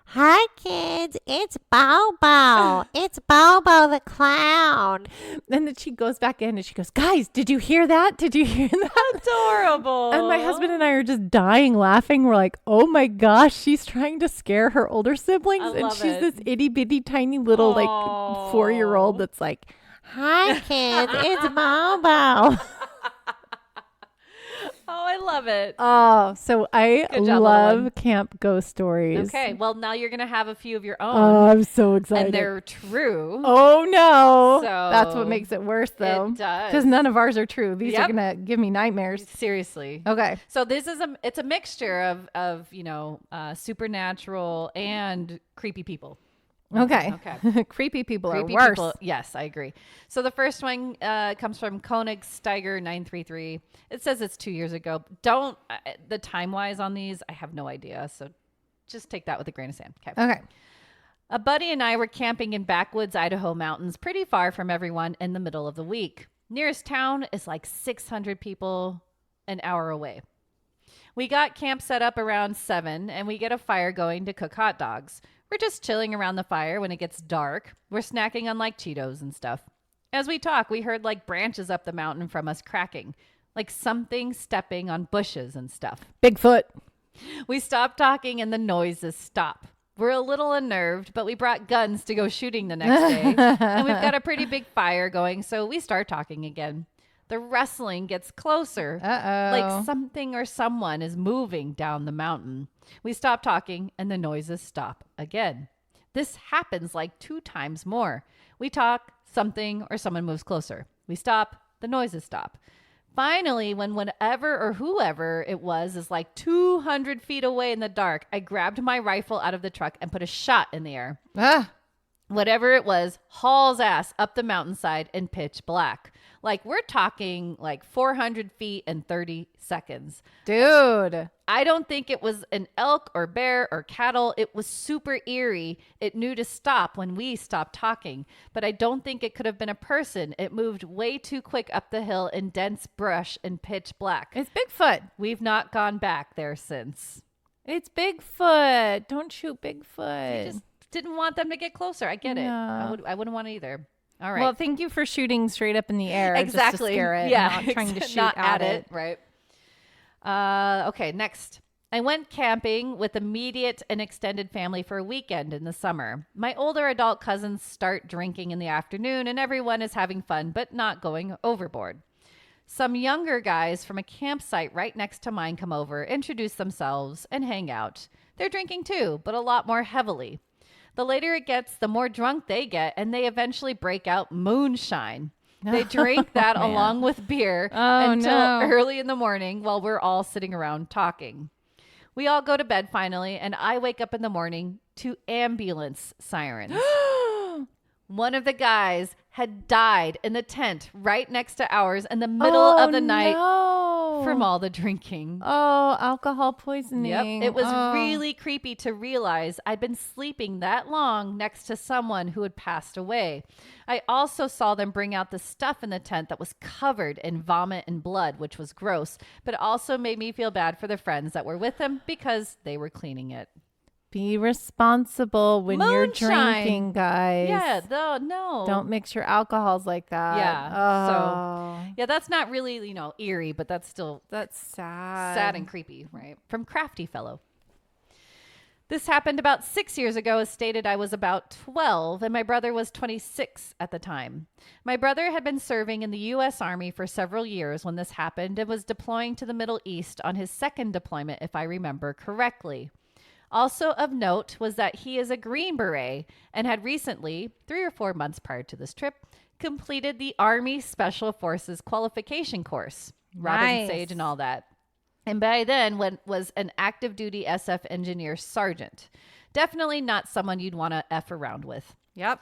hi kids, it's Bobo. It's Bobo the clown. And then she goes back in and she goes, guys, did you hear that? Did you hear that? Adorable. And my husband and I are just dying laughing. We're like, oh my gosh, she's trying to scare her older siblings. And she's this itty bitty tiny little like 4-year-old that's like, hi kids, it's Bobo. Oh, I love it. Oh, so I love camp ghost stories. Okay, well, now you're going to have a few of your own. Oh, I'm so excited. And they're true. Oh, no. So that's what makes it worse, though. It does. Because none of ours are true. These are going to give me nightmares. Seriously. Okay. So this is it's a mixture of supernatural and creepy people. Okay. Creepy people are worse. Yes, I agree. So the first one comes from Koenigsteiger 933. It says it's 2 years ago. The time-wise on these, I have no idea. So just take that with a grain of sand. Okay. A buddy and I were camping in backwoods Idaho mountains, pretty far from everyone, in the middle of the week. Nearest town is like 600 people an hour away. We got camp set up around 7, and we get a fire going to cook hot dogs. We're just chilling around the fire when it gets dark. We're snacking on like Cheetos and stuff. As we talk, we heard like branches up the mountain from us cracking, like something stepping on bushes and stuff. Bigfoot. We stop talking and the noises stop. We're a little unnerved, but we brought guns to go shooting the next day. And we've got a pretty big fire going, so we start talking again. The rustling gets closer. Like something or someone is moving down the mountain. We stop talking and the noises stop again. This happens like 2 times more. We talk, something or someone moves closer. We stop, the noises stop. Finally, when whatever or whoever it was is like 200 feet away in the dark, I grabbed my rifle out of the truck and put a shot in the air. Whatever it was hauls ass up the mountainside in pitch black. Like we're talking like 400 feet and 30 seconds. Dude. I don't think it was an elk or bear or cattle. It was super eerie. It knew to stop when we stopped talking. But I don't think it could have been a person. It moved way too quick up the hill in dense brush and pitch black. It's Bigfoot. We've not gone back there since. It's Bigfoot. Don't shoot Bigfoot. I just didn't want them to get closer. I get it. I wouldn't want to either. All right. Well, thank you for shooting straight up in the air. Exactly. Just to scare it. Yeah. Not trying to shoot not at it. Right. Okay. Next. I went camping with immediate and extended family for a weekend in the summer. My older adult cousins start drinking in the afternoon and everyone is having fun, but not going overboard. Some younger guys from a campsite right next to mine come over, introduce themselves, and hang out. They're drinking too, but a lot more heavily. The later it gets, the more drunk they get, and they eventually break out moonshine. They drink that along with beer until early in the morning while we're all sitting around talking. We all go to bed finally, and I wake up in the morning to ambulance sirens. One of the guys had died in the tent right next to ours in the middle of the night from all the drinking. Oh, alcohol poisoning. Yep. It was really creepy to realize I'd been sleeping that long next to someone who had passed away. I also saw them bring out the stuff in the tent that was covered in vomit and blood, which was gross, but also made me feel bad for the friends that were with them because they were cleaning it. Be responsible when you're drinking, guys. Yeah, no. Don't mix your alcohols like that. Yeah. Oh. So, that's not really, eerie, but that's sad. Sad and creepy, right? From Crafty Fellow. This happened about 6 years ago. As stated, I was about 12 and my brother was 26 at the time. My brother had been serving in the U.S. Army for several years when this happened and was deploying to the Middle East on his second deployment, if I remember correctly. Also of note was that he is a Green Beret and had recently, 3 or 4 months prior to this trip, completed the Army Special Forces qualification course. Robin Sage and all that. And by then was an active duty SF engineer sergeant. Definitely not someone you'd want to F around with. Yep.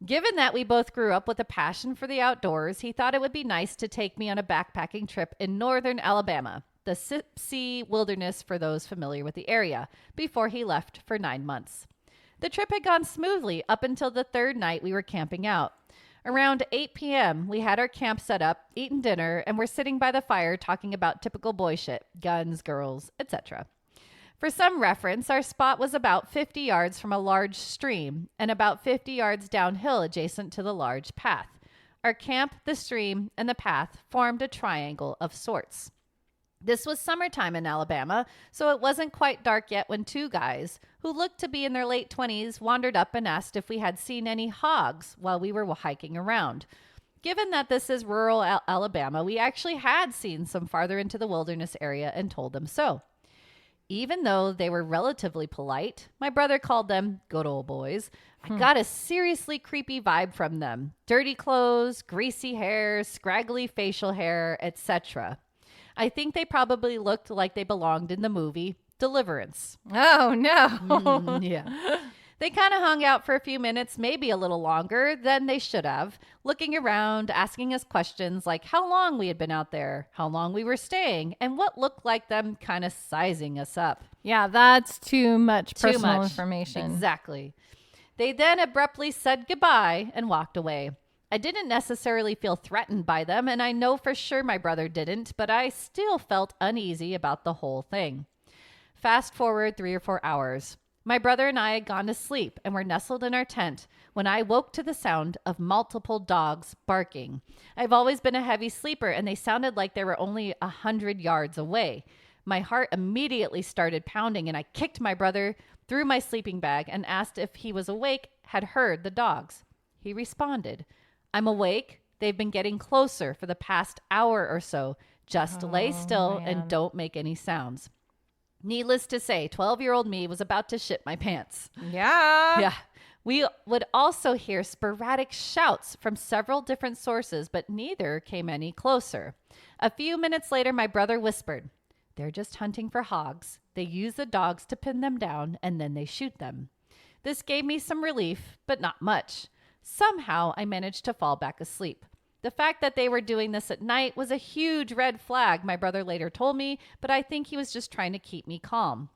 Given that we both grew up with a passion for the outdoors, he thought it would be nice to take me on a backpacking trip in northern Alabama, the Sipsey Wilderness for those familiar with the area, before he left for 9 months. The trip had gone smoothly up until the 3rd night we were camping out. Around 8 p.m., we had our camp set up, eaten dinner, and were sitting by the fire talking about typical boy shit, guns, girls, etc. For some reference, our spot was about 50 yards from a large stream and about 50 yards downhill adjacent to the large path. Our camp, the stream, and the path formed a triangle of sorts. This was summertime in Alabama, so it wasn't quite dark yet when 2 guys, who looked to be in their late 20s, wandered up and asked if we had seen any hogs while we were hiking around. Given that this is rural Alabama, we actually had seen some farther into the wilderness area and told them so. Even though they were relatively polite, my brother called them good old boys, I got a seriously creepy vibe from them. Dirty clothes, greasy hair, scraggly facial hair, etc. I think they probably looked like they belonged in the movie Deliverance. Oh, no. Yeah. They kind of hung out for a few minutes, maybe a little longer than they should have, looking around, asking us questions like how long we had been out there, how long we were staying, and what looked like them kind of sizing us up. Yeah, that's too much personal information. Exactly. They then abruptly said goodbye and walked away. I didn't necessarily feel threatened by them, and I know for sure my brother didn't, but I still felt uneasy about the whole thing. Fast forward 3 or 4 hours. My brother and I had gone to sleep and were nestled in our tent when I woke to the sound of multiple dogs barking. I've always been a heavy sleeper, and they sounded like they were only 100 yards away. My heart immediately started pounding, and I kicked my brother through my sleeping bag and asked if he was awake, had heard the dogs. He responded, "I'm awake. They've been getting closer for the past hour or so. Just lay still and don't make any sounds." Needless to say, 12-year-old me was about to shit my pants. Yeah. We would also hear sporadic shouts from several different sources, but neither came any closer. A few minutes later, my brother whispered, "They're just hunting for hogs. They use the dogs to pin them down, and then they shoot them." This gave me some relief, but not much. Somehow, I managed to fall back asleep. The fact that they were doing this at night was a huge red flag, my brother later told me, but I think he was just trying to keep me calm.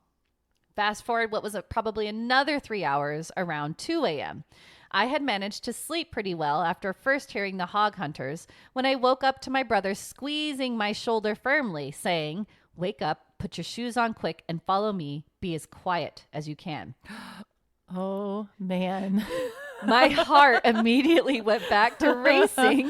Fast forward what was probably another 3 hours, around 2 a.m. I had managed to sleep pretty well after first hearing the hog hunters when I woke up to my brother squeezing my shoulder firmly, saying, "Wake up, put your shoes on quick, and follow me. Be as quiet as you can." Oh, man. My heart immediately went back to racing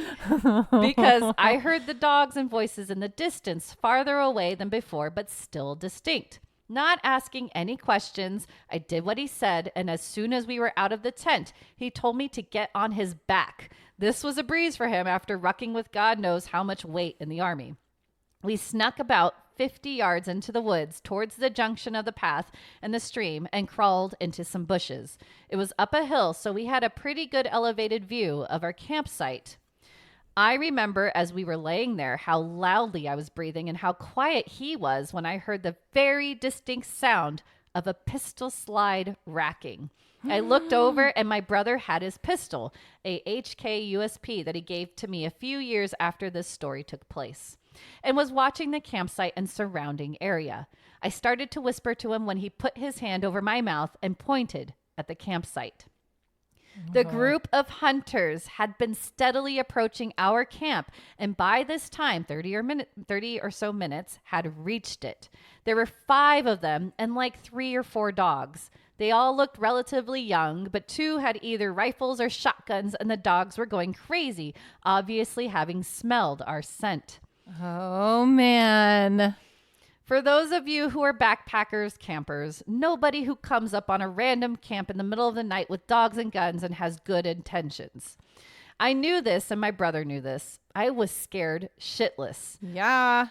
because I heard the dogs and voices in the distance, farther away than before, but still distinct. Not asking any questions, I did what he said, and as soon as we were out of the tent, he told me to get on his back. This was a breeze for him after rucking with God knows how much weight in the army. We snuck about 50 yards into the woods towards the junction of the path and the stream and crawled into some bushes. It was up a hill, so we had a pretty good elevated view of our campsite. I remember as we were laying there how loudly I was breathing and how quiet he was when I heard the very distinct sound of a pistol slide racking. I looked over and my brother had his pistol, a HK USP that he gave to me a few years after this story took place, and was watching the campsite and surrounding area. I started to whisper to him when he put his hand over my mouth and pointed at the campsite. The group of hunters had been steadily approaching our camp, and by this time, 30 or so minutes, had reached it. There were 5 of them and like 3 or 4 dogs. They all looked relatively young, but 2 had either rifles or shotguns, and the dogs were going crazy, obviously having smelled our scent. Oh, man. For those of you who are backpackers, campers, nobody who comes up on a random camp in the middle of the night with dogs and guns and has good intentions. I knew this, and my brother knew this. I was scared shitless. Yeah.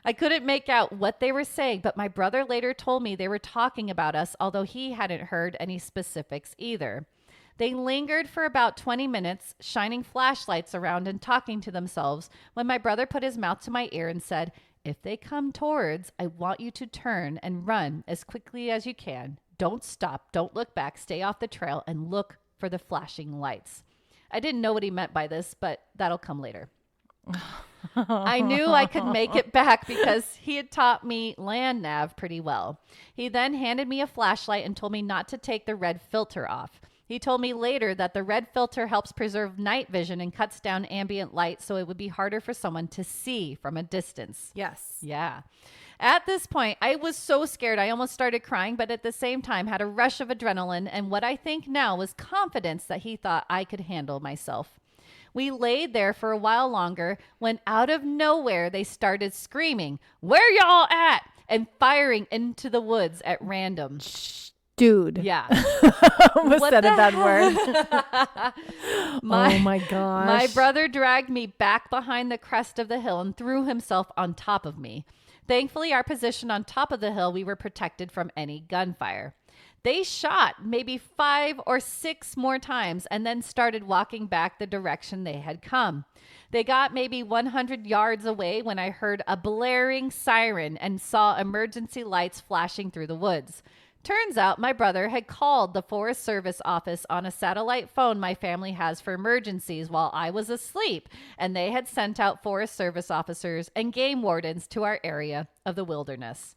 I couldn't make out what they were saying, but my brother later told me they were talking about us, although he hadn't heard any specifics either. They lingered for about 20 minutes, shining flashlights around and talking to themselves, when my brother put his mouth to my ear and said, "If they come towards, I want you to turn and run as quickly as you can. Don't stop. Don't look back. Stay off the trail and look for the flashing lights." I didn't know what he meant by this, but that'll come later. I knew I could make it back because he had taught me land nav pretty well. He then handed me a flashlight and told me not to take the red filter off. He told me later that the red filter helps preserve night vision and cuts down ambient light, so it would be harder for someone to see from a distance. Yes. Yeah. At this point, I was so scared I almost started crying, but at the same time had a rush of adrenaline and what I think now was confidence that he thought I could handle myself. We laid there for a while longer when out of nowhere they started screaming, "Where y'all at?" and firing into the woods at random. Dude. Yeah. Almost said a bad word. Oh my gosh. My brother dragged me back behind the crest of the hill and threw himself on top of me. Thankfully, our position on top of the hill, we were protected from any gunfire. They shot maybe 5 or 6 more times and then started walking back the direction they had come. They got maybe 100 yards away when I heard a blaring siren and saw emergency lights flashing through the woods. Turns out my brother had called the Forest Service office on a satellite phone my family has for emergencies while I was asleep, and they had sent out Forest Service officers and game wardens to our area of the wilderness.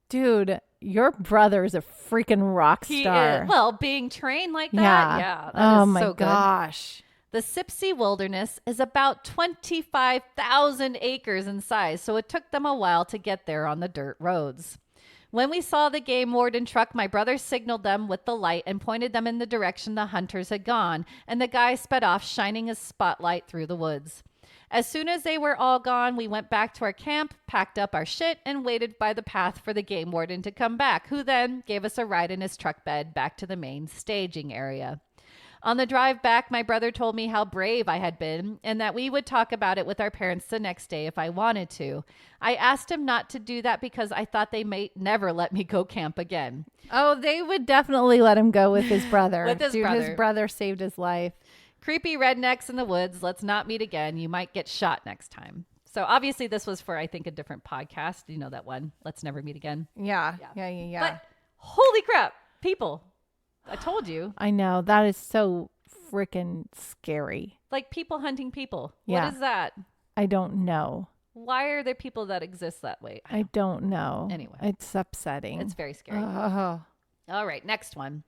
Dude, your brother is a freaking rock star. He is, well, being trained like that, yeah, that is my so good. gosh. The Sipsey Wilderness is about 25,000 acres in size, so it took them a while to get there on the dirt roads. When we saw the game warden truck, my brother signaled them with the light and pointed them in the direction the hunters had gone, and the guy sped off, shining his spotlight through the woods. As soon as they were all gone, we went back to our camp, packed up our shit, and waited by the path for the game warden to come back, who then gave us a ride in his truck bed back to the main staging area. On the drive back, my brother told me how brave I had been and that we would talk about it with our parents the next day if I wanted to. I asked him not to do that because I thought they may never let me go camp again. Oh, they would definitely let him go with his brother. His brother. His brother saved his life. Creepy rednecks in the woods. Let's not meet again. You might get shot next time. So obviously this was for, I think, a different podcast. You know that one, Let's Never Meet Again. Yeah. But holy crap, people. I told you. I know. That is so freaking scary. Like people hunting people. Yeah. What is that? I don't know. Why are there people that exist that way? I don't know. Anyway. It's upsetting. It's very scary. Oh. All right, next one.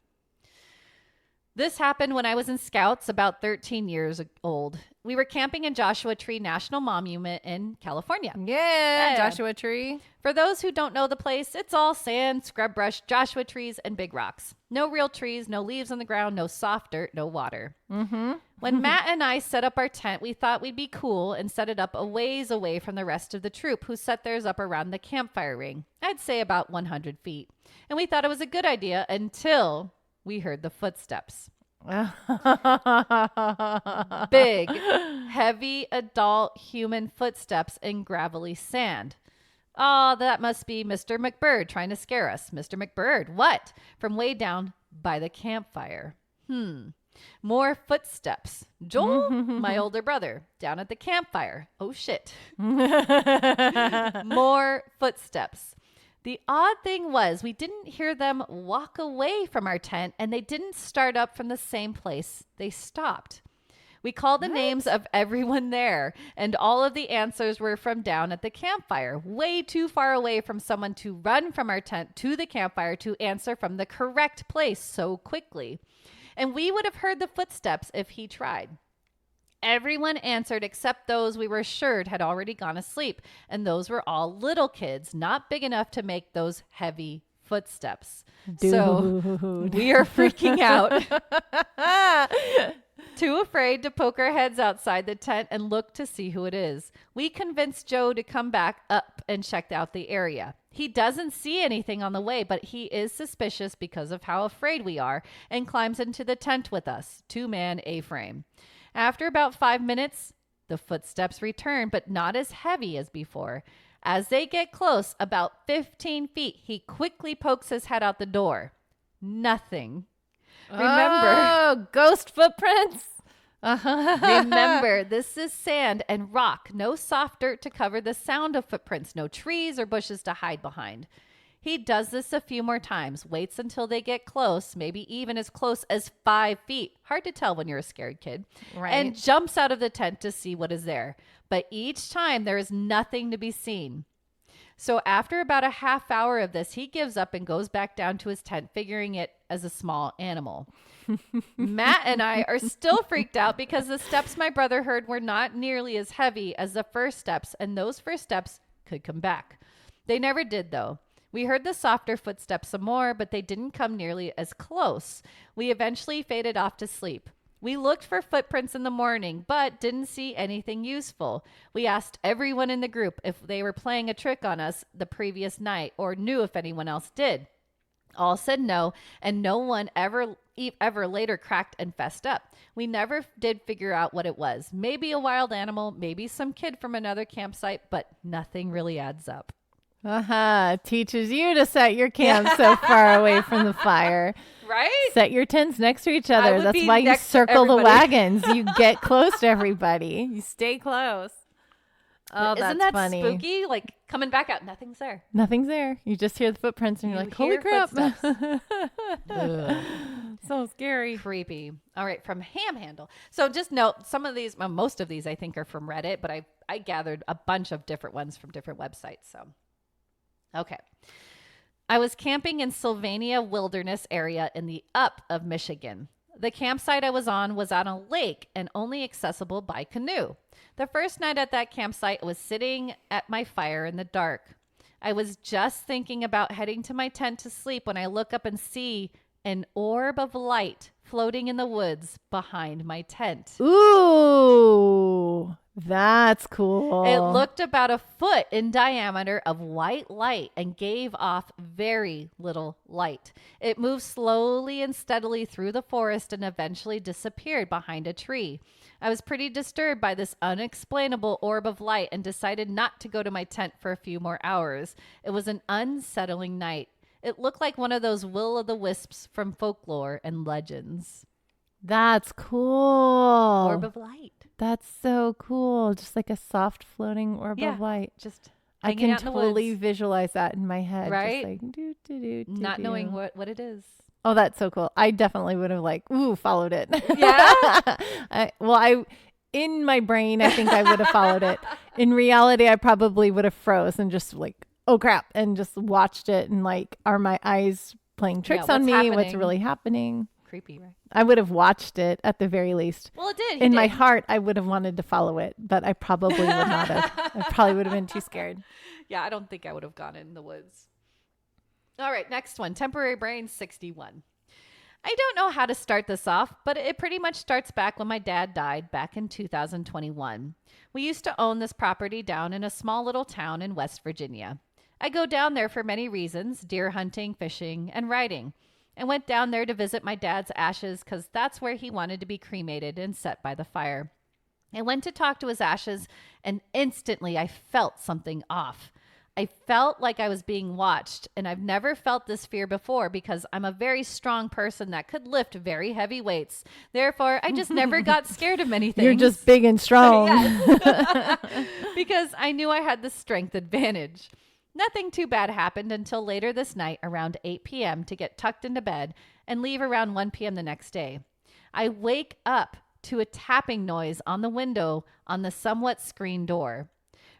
This happened when I was in Scouts, about 13 years old. We were camping in Joshua Tree National Monument in California. Yeah, Joshua Tree. For those who don't know the place, it's all sand, scrub brush, Joshua trees, and big rocks. No real trees, no leaves on the ground, no soft dirt, no water. Mm-hmm. When Matt and I set up our tent, we thought we'd be cool and set it up a ways away from the rest of the troop, who set theirs up around the campfire ring. I'd say about 100 feet. And we thought it was a good idea until we heard the footsteps. Big, heavy adult human footsteps in gravelly sand. Oh, that must be Mr. McBird trying to scare us. Mr. McBird, what? From way down by the campfire. More footsteps. Joel, my older brother, down at the campfire. Oh, shit. More footsteps. The odd thing was we didn't hear them walk away from our tent, and they didn't start up from the same place they stopped. We called the names of everyone there, and all of the answers were from down at the campfire, way too far away from someone to run from our tent to the campfire to answer from the correct place so quickly. And we would have heard the footsteps if he tried. Everyone answered except those we were assured had already gone asleep, and those were all little kids, not big enough to make those heavy footsteps. Dude. So we are freaking out. Too afraid to poke our heads outside the tent and look to see who it is. We convinced Joe to come back up and check out the area. He doesn't see anything on the way, but he is suspicious because of how afraid we are, and climbs into the tent with us, 2-man A-frame. After about 5 minutes, the footsteps return, but not as heavy as before. As they get close, about 15 feet, he quickly pokes his head out the door. Nothing. Remember, ghost footprints. remember, this is sand and rock. No soft dirt to cover the sound of footprints. No trees or bushes to hide behind. He does this a few more times, waits until they get close, maybe even as close as 5 feet. Hard to tell when you're a scared kid. Right. And jumps out of the tent to see what is there. But each time there is nothing to be seen. So after about a half hour of this, he gives up and goes back down to his tent, figuring it as a small animal. Matt and I are still freaked out because the steps my brother heard were not nearly as heavy as the first steps, and those first steps could come back. They never did, though. We heard the softer footsteps some more, but they didn't come nearly as close. We eventually faded off to sleep. We looked for footprints in the morning, but didn't see anything useful. We asked everyone in the group if they were playing a trick on us the previous night or knew if anyone else did. All said no, and no one ever later cracked and fessed up. We never did figure out what it was. Maybe a wild animal, maybe some kid from another campsite, but nothing really adds up. Teaches you to set your camp so far away from the fire. Right? Set your tents next to each other. That's why you next to circle the everybody. wagons. You get close to everybody. You stay close. Oh, that's Isn't that funny. spooky? Like coming back out, nothing's there. Nothing's there. You just hear the footprints and you're like, holy hear crap. footsteps. So scary. Creepy. All right, from Ham Handle. So just note, some of these, most of these I think are from Reddit, but I gathered a bunch of different ones from different websites. So, okay. I was camping in Sylvania Wilderness area in the up of Michigan. The campsite I was on a lake and only accessible by canoe. The first night at that campsite, I was sitting at my fire in the dark. I was just thinking about heading to my tent to sleep when I look up and see an orb of light floating in the woods behind my tent. Ooh, that's cool. It looked about a foot in diameter of white light and gave off very little light. It moved slowly and steadily through the forest and eventually disappeared behind a tree. I was pretty disturbed by this unexplainable orb of light and decided not to go to my tent for a few more hours. It was an unsettling night. It looked like one of those will-o'-the-wisps from folklore and legends. That's cool. Orb of light. That's so cool. Just like a soft floating orb of light. Just I hanging can out in the totally woods. Visualize that in my head. Right? Just like, Not knowing what it is. Oh, that's so cool. I definitely would have followed it. Yeah? In my brain, I think I would have followed it. In reality, I probably would have froze and just oh crap, and just watched it and are my eyes playing tricks on me? Happening? What's really happening? Creepy, right? I would have watched it at the very least. Well, it did. In my heart, I would have wanted to follow it, but I probably would not have. I probably would have been too scared. Yeah, I don't think I would have gone in the woods. All right, next one. Temporary Brain 61. I don't know how to start this off, but it pretty much starts back when my dad died back in 2021. We used to own this property down in a small little town in West Virginia. I go down there for many reasons: deer hunting, fishing, and riding. I went down there to visit my dad's ashes because that's where he wanted to be cremated and set by the fire. I went to talk to his ashes, and instantly I felt something off. I felt like I was being watched, and I've never felt this fear before because I'm a very strong person that could lift very heavy weights. Therefore, I just never got scared of many things. You're just big and strong. Yes. Because I knew I had the strength advantage. Nothing too bad happened until later this night around 8 p.m. to get tucked into bed and leave around 1 p.m. the next day. I wake up to a tapping noise on the window on the somewhat screen door.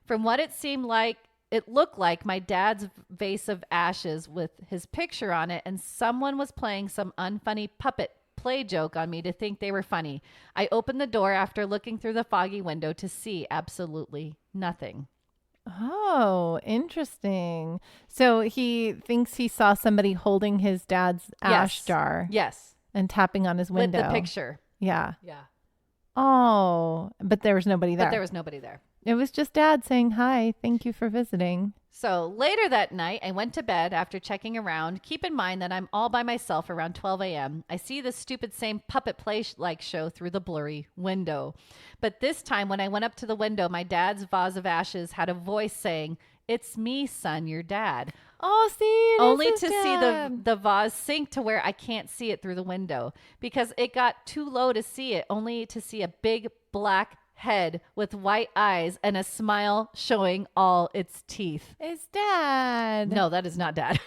From what it looked like my dad's vase of ashes with his picture on it, and someone was playing some unfunny puppet play joke on me to think they were funny. I opened the door after looking through the foggy window to see absolutely nothing. Oh, interesting. So he thinks he saw somebody holding his dad's ash jar. Yes. And tapping on his window. With the picture. Yeah. Yeah. Oh, but there was nobody there. But there was nobody there. It was just Dad saying, hi, thank you for visiting. So later that night, I went to bed after checking around. Keep in mind that I'm all by myself around 12 a.m. I see the stupid same puppet play-like show through the blurry window. But this time when I went up to the window, my dad's vase of ashes had a voice saying, "It's me, son, your dad." Oh, see, only to see the vase sink to where I can't see it through the window because it got too low to see it, only to see a big black head with white eyes and a smile showing all its teeth. It's Dad. No, that is not Dad.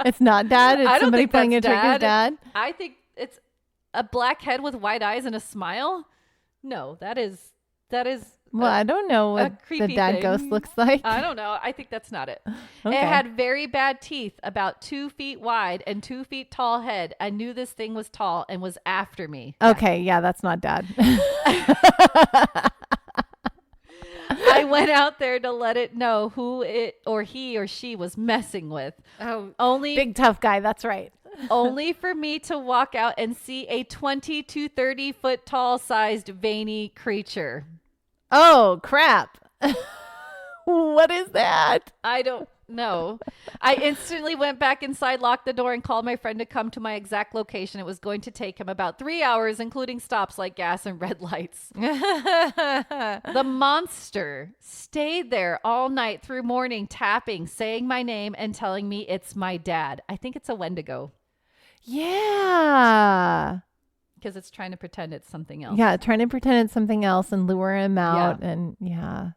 It's not Dad. It's somebody playing a trick as Dad. I think it's a black head with white eyes and a smile. No, that is. Well, I don't know what the dad ghost looks like. I don't know. I think that's not it. Okay. It had very bad teeth, about 2 feet wide and 2 feet tall head. I knew this thing was tall and was after me. Okay, yeah, that's not Dad. I went out there to let it know who it or he or she was messing with. Oh, only big tough guy. That's right. Only for me to walk out and see a 20 to 30 foot tall sized veiny creature. Oh, crap. What is that? I don't know. I instantly went back inside, locked the door, and called my friend to come to my exact location. It was going to take him about 3 hours, including stops like gas and red lights. The monster stayed there all night through morning, tapping, saying my name, and telling me it's my dad. I think it's a Wendigo. Yeah. Because it's trying to pretend it's something else. Yeah, trying to pretend it's something else and lure him out. Yeah. And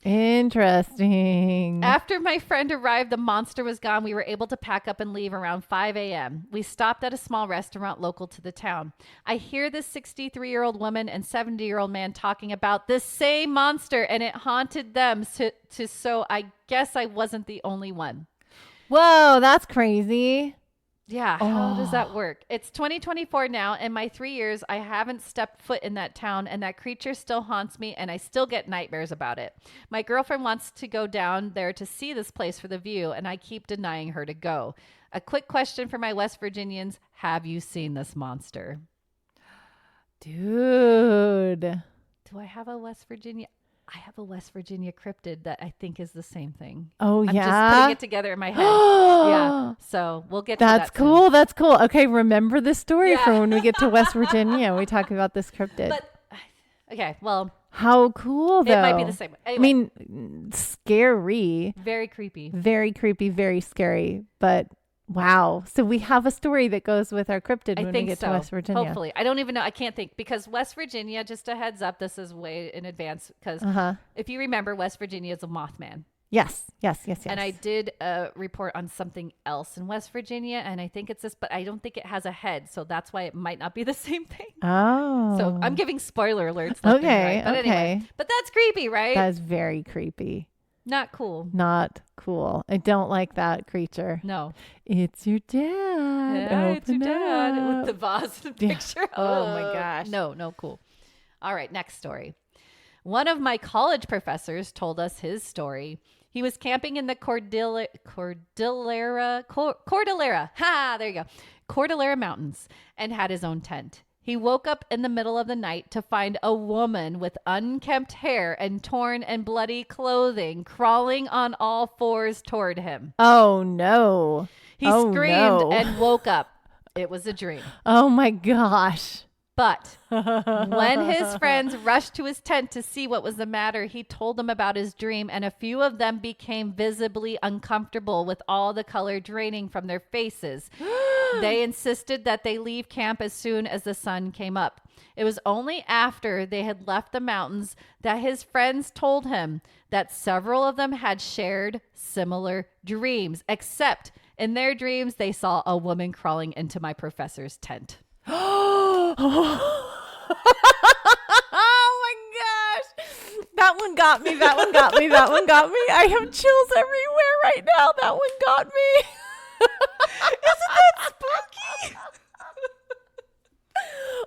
interesting. After my friend arrived, the monster was gone. We were able to pack up and leave around 5 a.m. We stopped at a small restaurant local to the town. I hear this 63-year-old woman and 70-year-old man talking about this same monster, and it haunted them. So I guess I wasn't the only one. Whoa, that's crazy. Yeah, how does that work? It's 2024 now. In my 3 years, I haven't stepped foot in that town, and that creature still haunts me, and I still get nightmares about it. My girlfriend wants to go down there to see this place for the view, and I keep denying her to go. A quick question for my West Virginians. Have you seen this monster? Dude. Do I have a West Virginia? I have a West Virginia cryptid that I think is the same thing. Oh, I'm yeah? just putting it together in my head. Yeah. So we'll get to that. That's cool. soon. That's cool. Okay, remember this story Yeah. for when we get to West Virginia. We talk about this cryptid. But, okay, well, How cool, though. it might be the same. Anyway, I mean, scary. very creepy. Very creepy, very scary. But wow. So we have a story that goes with our cryptid I when we think get so. to West Virginia. Hopefully. I don't even know. I can't think because West Virginia, just a heads up, this is way in advance because if you remember, West Virginia is a Mothman. Yes. And I did a report on something else in West Virginia, and I think it's this, but I don't think it has a head, so that's why it might not be the same thing. Oh. So I'm giving spoiler alerts. left and right. But anyway, but that's creepy, right? That is very creepy. Not cool. Not cool. I don't like that creature. No. It's your dad. Yeah, it's your Open dad up. with the vase in the Yeah. picture. Oh my gosh. No cool. All right, next story. One of my college professors told us his story. He was camping in the Cordillera. Ha, there you go. Cordillera Mountains and had his own tent. He woke up in the middle of the night to find a woman with unkempt hair and torn and bloody clothing crawling on all fours toward him. Oh no. He Oh, screamed no. and woke up. It was a dream. Oh my gosh. But when his friends rushed to his tent to see what was the matter, he told them about his dream, and a few of them became visibly uncomfortable with all the color draining from their faces. They insisted that they leave camp as soon as the sun came up. It was only after they had left the mountains that his friends told him that several of them had shared similar dreams, except in their dreams, they saw a woman crawling into my professor's tent. Oh my gosh. That one got me. That one got me. That one got me. I have chills everywhere right now. That one got me. Isn't that spooky?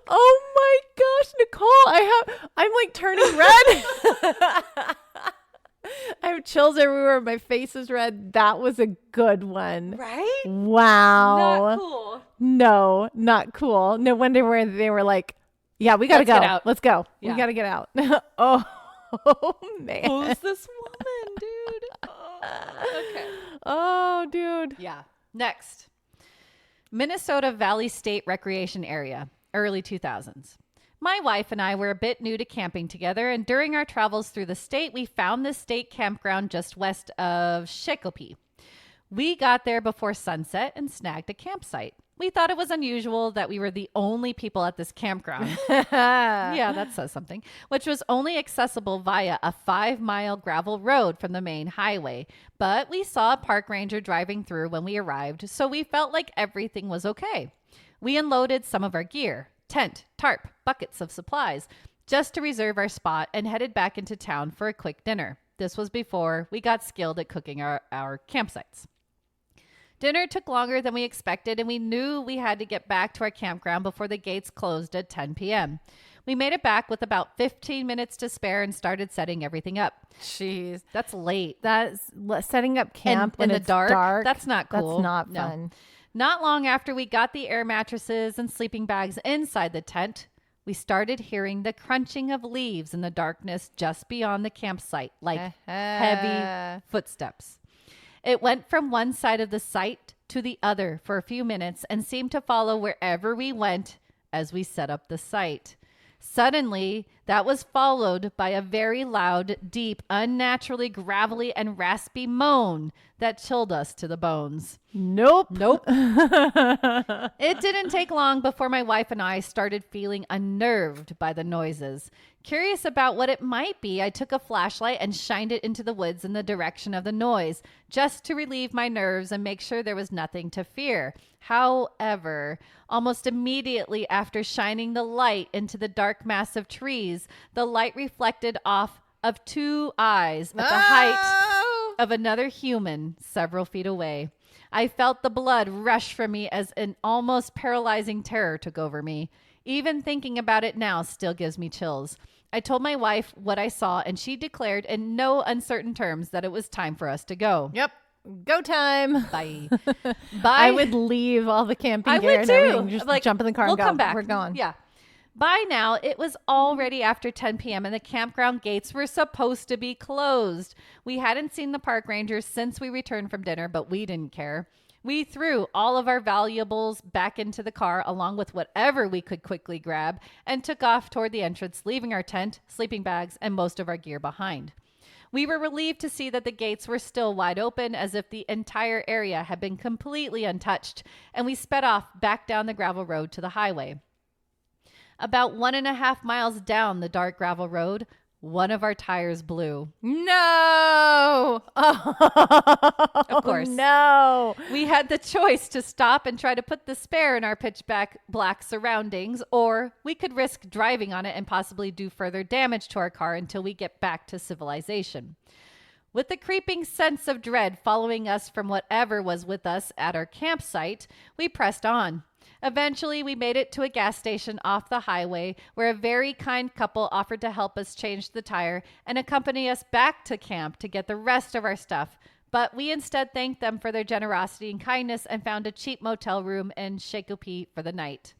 Oh my gosh, Nicole, I'm like turning red. I have chills everywhere. My face is red. That was a good one. Right? Wow. Not cool. No, not cool. No wonder where they were like, yeah, we got to Let's go. get out. Let's go. Yeah. We got to get out. Oh, man. Who's this woman, dude? Okay. Oh, dude. Yeah. Next. Minnesota Valley State Recreation Area, early 2000s. My wife and I were a bit new to camping together, and during our travels through the state, we found this state campground just west of Shakopee. We got there before sunset and snagged a campsite. We thought it was unusual that we were the only people at this campground. Yeah, that says something. Which was only accessible via a 5-mile gravel road from the main highway. But we saw a park ranger driving through when we arrived, so we felt like everything was okay. We unloaded some of our gear, tent, tarp, buckets of supplies, just to reserve our spot and headed back into town for a quick dinner. This was before we got skilled at cooking our campsites. Dinner took longer than we expected, and we knew we had to get back to our campground before the gates closed at 10 p.m. We made it back with about 15 minutes to spare and started setting everything up. Jeez. That's late. That's setting up camp in when the it's dark. That's not cool. That's not No. fun. Not long after we got the air mattresses and sleeping bags inside the tent, we started hearing the crunching of leaves in the darkness just beyond the campsite, like heavy footsteps. It went from one side of the site to the other for a few minutes and seemed to follow wherever we went as we set up the site. Suddenly, That was followed by a very loud, deep, unnaturally gravelly and raspy moan that chilled us to the bones. Nope. It didn't take long before my wife and I started feeling unnerved by the noises. Curious about what it might be, I took a flashlight and shined it into the woods in the direction of the noise, just to relieve my nerves and make sure there was nothing to fear. However, almost immediately after shining the light into the dark mass of trees, the light reflected off of two eyes at the height of another human several feet away. I felt the blood rush from me as an almost paralyzing terror took over me. Even thinking about it now still gives me chills. I told my wife what I saw, and she declared in no uncertain terms that it was time for us to go. Yep. Go time. Bye. I would leave all the camping gear and everything. Just jump in the car and go. Come back. We're going. Yeah. By now, it was already after 10 p.m. and the campground gates were supposed to be closed. We hadn't seen the park rangers since we returned from dinner, but we didn't care. We threw all of our valuables back into the car along with whatever we could quickly grab and took off toward the entrance, leaving our tent, sleeping bags, and most of our gear behind. We were relieved to see that the gates were still wide open, as if the entire area had been completely untouched, and we sped off back down the gravel road to the highway. About 1.5 miles down the dark gravel road, one of our tires blew. No! Of course. No! We had the choice to stop and try to put the spare in our pitch black surroundings, or we could risk driving on it and possibly do further damage to our car until we get back to civilization. With the creeping sense of dread following us from whatever was with us at our campsite, we pressed on. Eventually, we made it to a gas station off the highway where a very kind couple offered to help us change the tire and accompany us back to camp to get the rest of our stuff. But we instead thanked them for their generosity and kindness and found a cheap motel room in Shakopee for the night.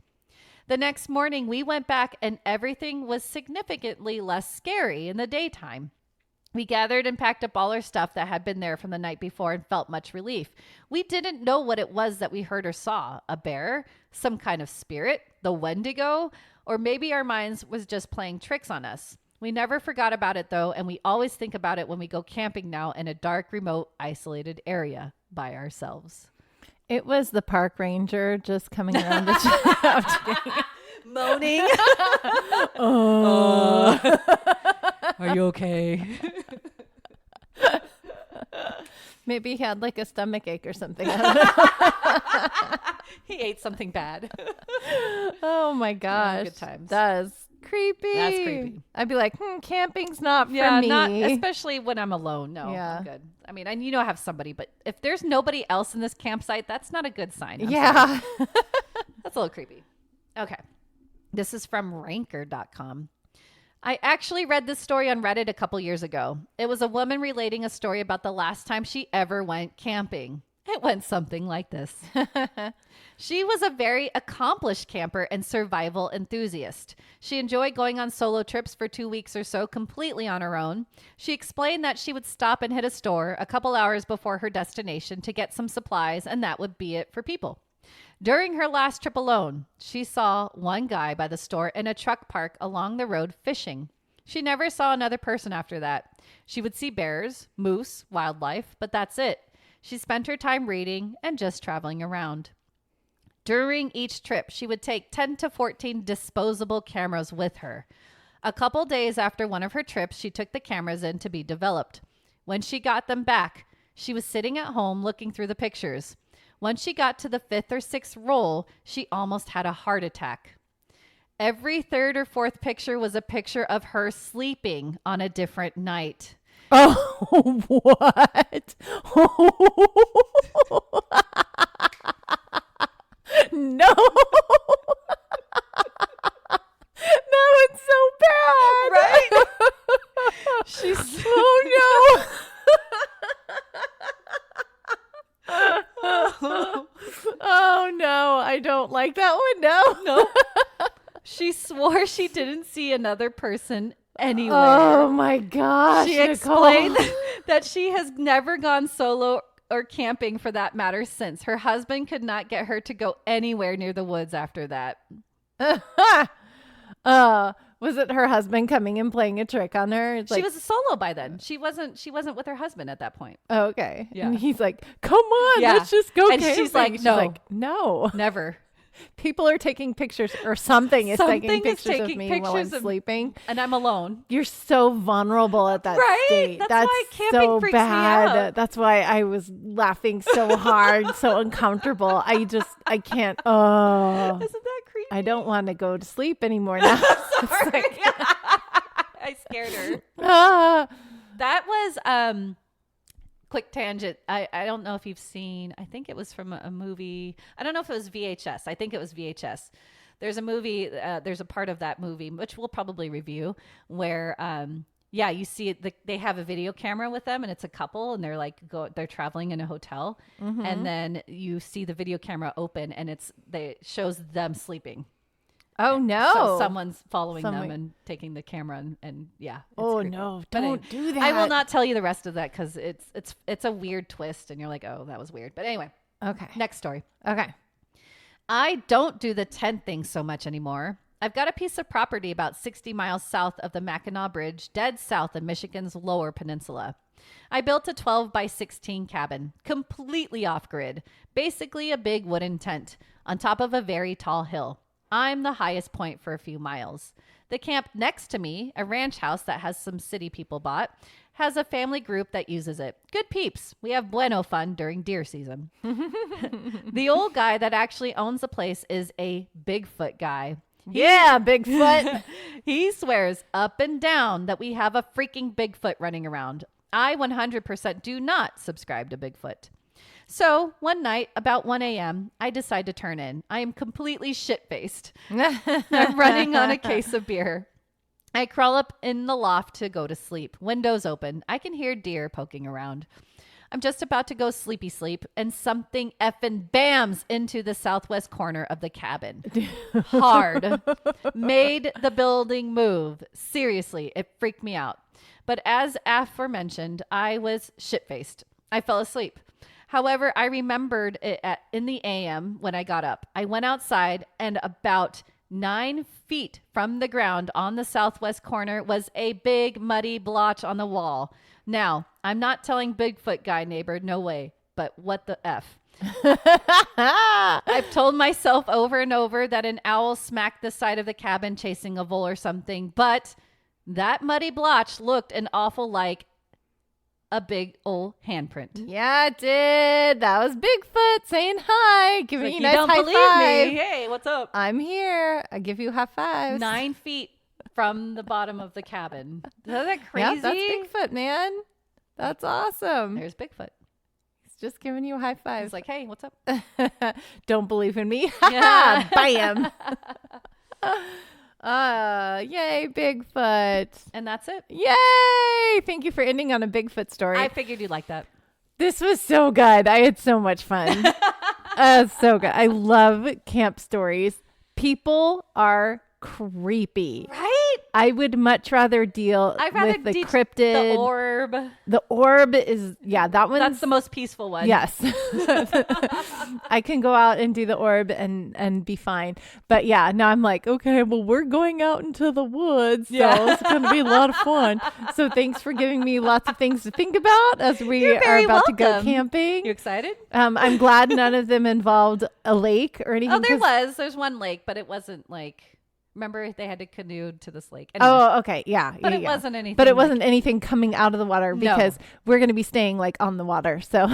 The next morning, we went back and everything was significantly less scary in the daytime. We gathered and packed up all our stuff that had been there from the night before and felt much relief. We didn't know what it was that we heard or saw. A bear? Some kind of spirit? The Wendigo? Or maybe our minds was just playing tricks on us. We never forgot about it though, and we always think about it when we go camping now in a dark, remote, isolated area by ourselves. It was the park ranger just coming around the Moaning. Are you okay? Maybe he had like a stomach ache or something. I don't know. He ate something bad. Oh my gosh. Good times. That's creepy. That's creepy. I'd be like, camping's not for me. Not, especially when I'm alone. No, Yeah. I'm good. I mean, I I have somebody, but if there's nobody else in this campsite, that's not a good sign. I'm Yeah. sorry. That's a little creepy. Okay. This is from ranker.com. I actually read this story on Reddit a couple years ago. It was a woman relating a story about the last time she ever went camping. It went something like this. She was a very accomplished camper and survival enthusiast. She enjoyed going on solo trips for 2 weeks or so completely on her own. She explained that she would stop and hit a store a couple hours before her destination to get some supplies, and that would be it for people. During her last trip alone, she saw one guy by the store in a truck park along the road fishing. She never saw another person after that. She would see bears, moose, wildlife, but that's it. She spent her time reading and just traveling around. During each trip, she would take 10 to 14 disposable cameras with her. A couple days after one of her trips, she took the cameras in to be developed. When she got them back, she was sitting at home looking through the pictures. Once she got to the 5th or 6th roll, she almost had a heart attack. Every 3rd or 4th picture was a picture of her sleeping on a different night. Oh, what? No. That was so bad. Right? She's Oh, no. Oh, no. I don't like that one. No. She swore she didn't see another person anywhere. Oh, my gosh. She Nicole. explained that she has never gone solo or camping for that matter since. Her husband could not get her to go anywhere near the woods after that. Was it her husband coming and playing a trick on her? It's She like, was solo by then. She wasn't with her husband at that point. oh, okay. Yeah. And he's like, come on, Yeah. let's just go And camping. she's like, no. No. Never. People are taking pictures or something is taking Something is pictures of taking me while I'm pictures of- sleeping. And I'm alone. You're so vulnerable at that Right? state. That's why camping so freaks me bad. out. That's why I was laughing so hard, so uncomfortable. I can't. Oh, Isn't that creepy? I don't want to go to sleep anymore now. Sorry. I scared her. Ah. That was quick tangent. I don't know if you've seen, I think it was from a movie. I don't know if it was VHS. I think it was VHS. There's a movie, there's a part of that movie, which we'll probably review, where you see it, they have a video camera with them and it's a couple and they're traveling in a hotel. Mm-hmm. And then you see the video camera open and it shows them sleeping. Oh no! So someone's following them and taking the camera and yeah. Oh creepy. no! But Don't do that. I will not tell you the rest of that because it's a weird twist and you're like, oh, that was weird. But anyway, Okay. next story. Okay. I don't do the tent thing so much anymore. I've got a piece of property about 60 miles south of the Mackinac Bridge, dead south of Michigan's Lower Peninsula. I built a 12 by 16 cabin, completely off grid, basically a big wooden tent on top of a very tall hill. I'm the highest point for a few miles. The camp next to me, a ranch house that has some city people bought, has a family group that uses it. Good peeps. We have bueno fun during deer season. The old guy that actually owns the place is a Bigfoot guy. Yeah, Bigfoot. He swears up and down that we have a freaking Bigfoot running around. I 100% do not subscribe to Bigfoot. So one night about 1 a.m., I decide to turn in. I am completely shit-faced. I'm running on a case of beer. I crawl up in the loft to go to sleep. Windows open. I can hear deer poking around. I'm just about to go sleepy sleep, and something effing bams into the southwest corner of the cabin. Hard. Made the building move. Seriously, it freaked me out. But as aforementioned, I was shit-faced. I fell asleep. However, I remembered it in the AM when I got up. I went outside, and about 9 feet from the ground on the southwest corner was a big muddy blotch on the wall. Now, I'm not telling Bigfoot guy neighbor, no way, but what the F? I've told myself over and over that an owl smacked the side of the cabin chasing a vole or something, but that muddy blotch looked an awful like a big old handprint. Yeah, it did. That was Bigfoot saying hi, giving Like, you you a nice don't high believe five. me. Hey, what's up? I'm here. I give you high fives. 9 feet from the bottom of the cabin. Isn't that crazy? Yeah, that's Bigfoot, man. That's awesome. There's Bigfoot. He's just giving you high fives. He's like, hey, what's up? Don't believe in me? Yeah. Bam. Yay, Bigfoot. And that's it. Yay. Thank you for ending on a Bigfoot story. I figured you'd like that. This was so good. I had so much fun. So good. I love camp stories. People are creepy. Right? I would much rather deal I'd rather with the teach cryptid. the orb. The orb is, yeah, that one's. That's the most peaceful one. Yes. I can go out and do the orb and be fine. But yeah, now I'm like, okay, well, we're going out into the woods. So it's going to be a lot of fun. So thanks for giving me lots of things to think about as we You're are very about to go welcome. camping. You excited? I'm glad none of them involved a lake or anything. Oh, 'cause- there's one lake, but it wasn't like, remember they had to canoe to this lake. Anyway, Oh, okay. Yeah. but yeah, it yeah. wasn't anything. But it wasn't anything coming out of the water No. because we're going to be staying like on the water. So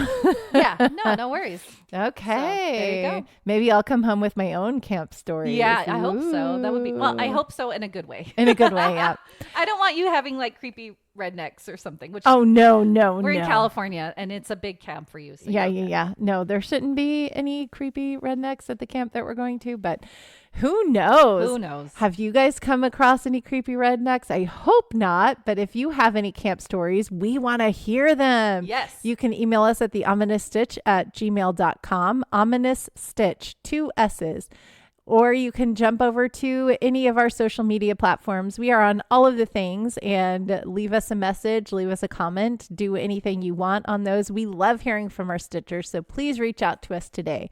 Yeah, no worries. okay. there you go. Maybe I'll come home with my own camp story. Yeah, I hope so. That would be, well, I hope so in a good way. In a good way, yeah. I don't want you having like creepy rednecks or something, which Oh, no. we're in California and it's a big camp for you. So Yeah, you're okay. yeah. No, there shouldn't be any creepy rednecks at the camp that we're going to, but who knows? Who knows? Have you guys come across any creepy rednecks? I hope not, but if you have any camp stories, we want to hear them. Yes. You can email us at theominousstitch@gmail.com. Ominous Stitch, 2 S's. Or you can jump over to any of our social media platforms. We are on all of the things, and leave us a message, leave us a comment, do anything you want on those. We love hearing from our Stitchers, so please reach out to us today.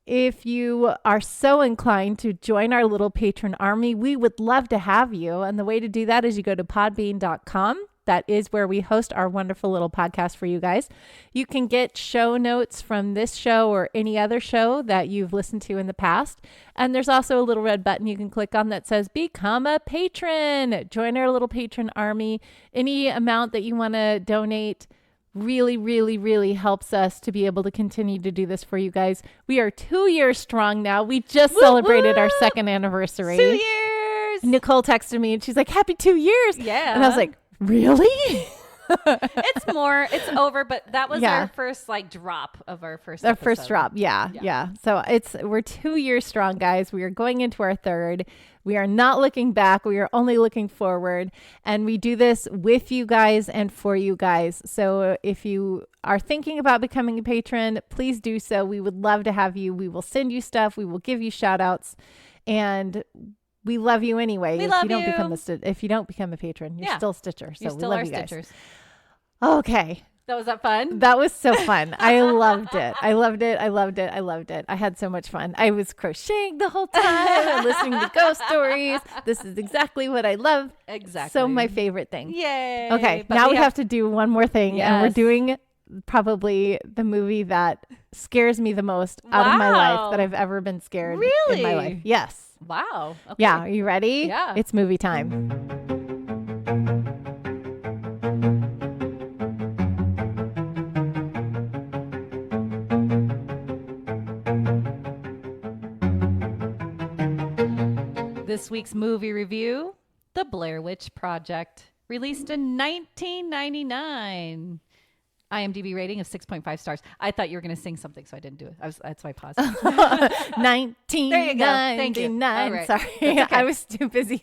if you are so inclined to join our little patron army, we would love to have you. And the way to do that is you go to podbean.com. That is where we host our wonderful little podcast for you guys. You can get show notes from this show or any other show that you've listened to in the past. And there's also a little red button you can click on that says become a patron. Join our little patron army. Any amount that you want to donate really, really, really helps us to be able to continue to do this for you guys. We are 2 years strong now. We just celebrated our second anniversary. 2 years. Nicole texted me and she's like, happy 2 years. Yeah. And I was like, really? It's over, but that was our first drop of our first episode. First drop. Yeah. So we're 2 years strong, guys. We are going into our third. We are not looking back. We are only looking forward. And we do this with you guys and for you guys. So if you are thinking about becoming a patron, please do so. We would love to have you. We will send you stuff. We will give you shout outs. And we love you anyway. If you don't become a patron, you're still a Stitcher. So you still we love are you guys. Stitchers. Okay. Was that fun? That was so fun. I loved it. I loved it. I had so much fun. I was crocheting the whole time and listening to ghost stories. This is exactly what I love. Exactly. So my favorite thing. Yay. Okay. Now we have to do one more thing. Yes. And we're doing probably the movie that scares me the most out of my life that I've ever been scared in my life. Yes. Wow. Okay. Yeah. Are you ready? Yeah. It's movie time. This week's movie review, The Blair Witch Project, released in 1999. IMDb rating of 6.5 stars. I thought you were going to sing something, so I didn't do it. That's why I paused. 1999. There you go. Thank you. All right. Sorry. Okay. I was too busy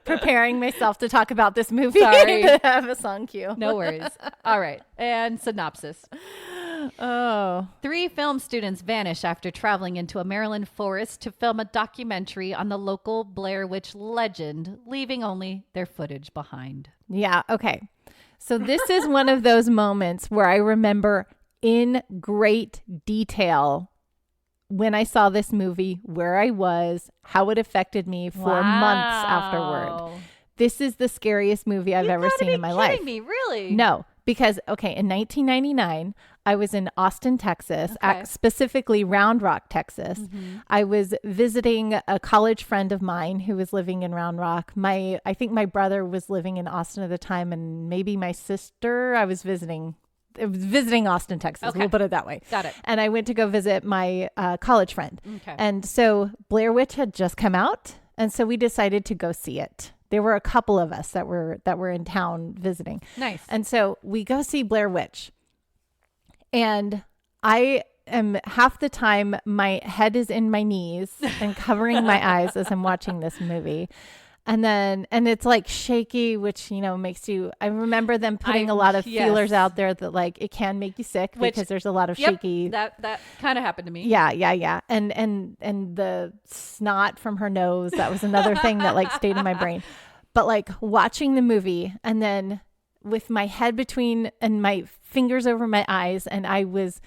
preparing myself to talk about this movie Sorry. to have a song cue. No worries. All right. And synopsis. Oh. 3 film students vanish after traveling into a Maryland forest to film a documentary on the local Blair Witch legend, leaving only their footage behind. Yeah. Okay. So this is one of those moments where I remember in great detail when I saw this movie, where I was, how it affected me for months afterward. This is the scariest movie I've ever seen in my life. You've got to be kidding me, really? No, because, okay, in 1999, I was in Austin, Texas, specifically Round Rock, Texas. Mm-hmm. I was visiting a college friend of mine who was living in Round Rock. I think my brother was living in Austin at the time, and maybe my sister. I was visiting Austin, Texas. Okay. We'll put it that way. Got it. And I went to go visit my college friend. Okay. And so Blair Witch had just come out, and so we decided to go see it. There were a couple of us that were in town visiting. Nice. And so we go see Blair Witch. And I am half the time, my head is in my knees and covering my eyes as I'm watching this movie. And it's shaky, which, makes you, I remember them putting a lot of feelers out there that it can make you sick because there's a lot of shaky. That kind of happened to me. Yeah. And the snot from her nose, that was another thing that stayed in my brain. But watching the movie and then with my head between and my fingers over my eyes, and I was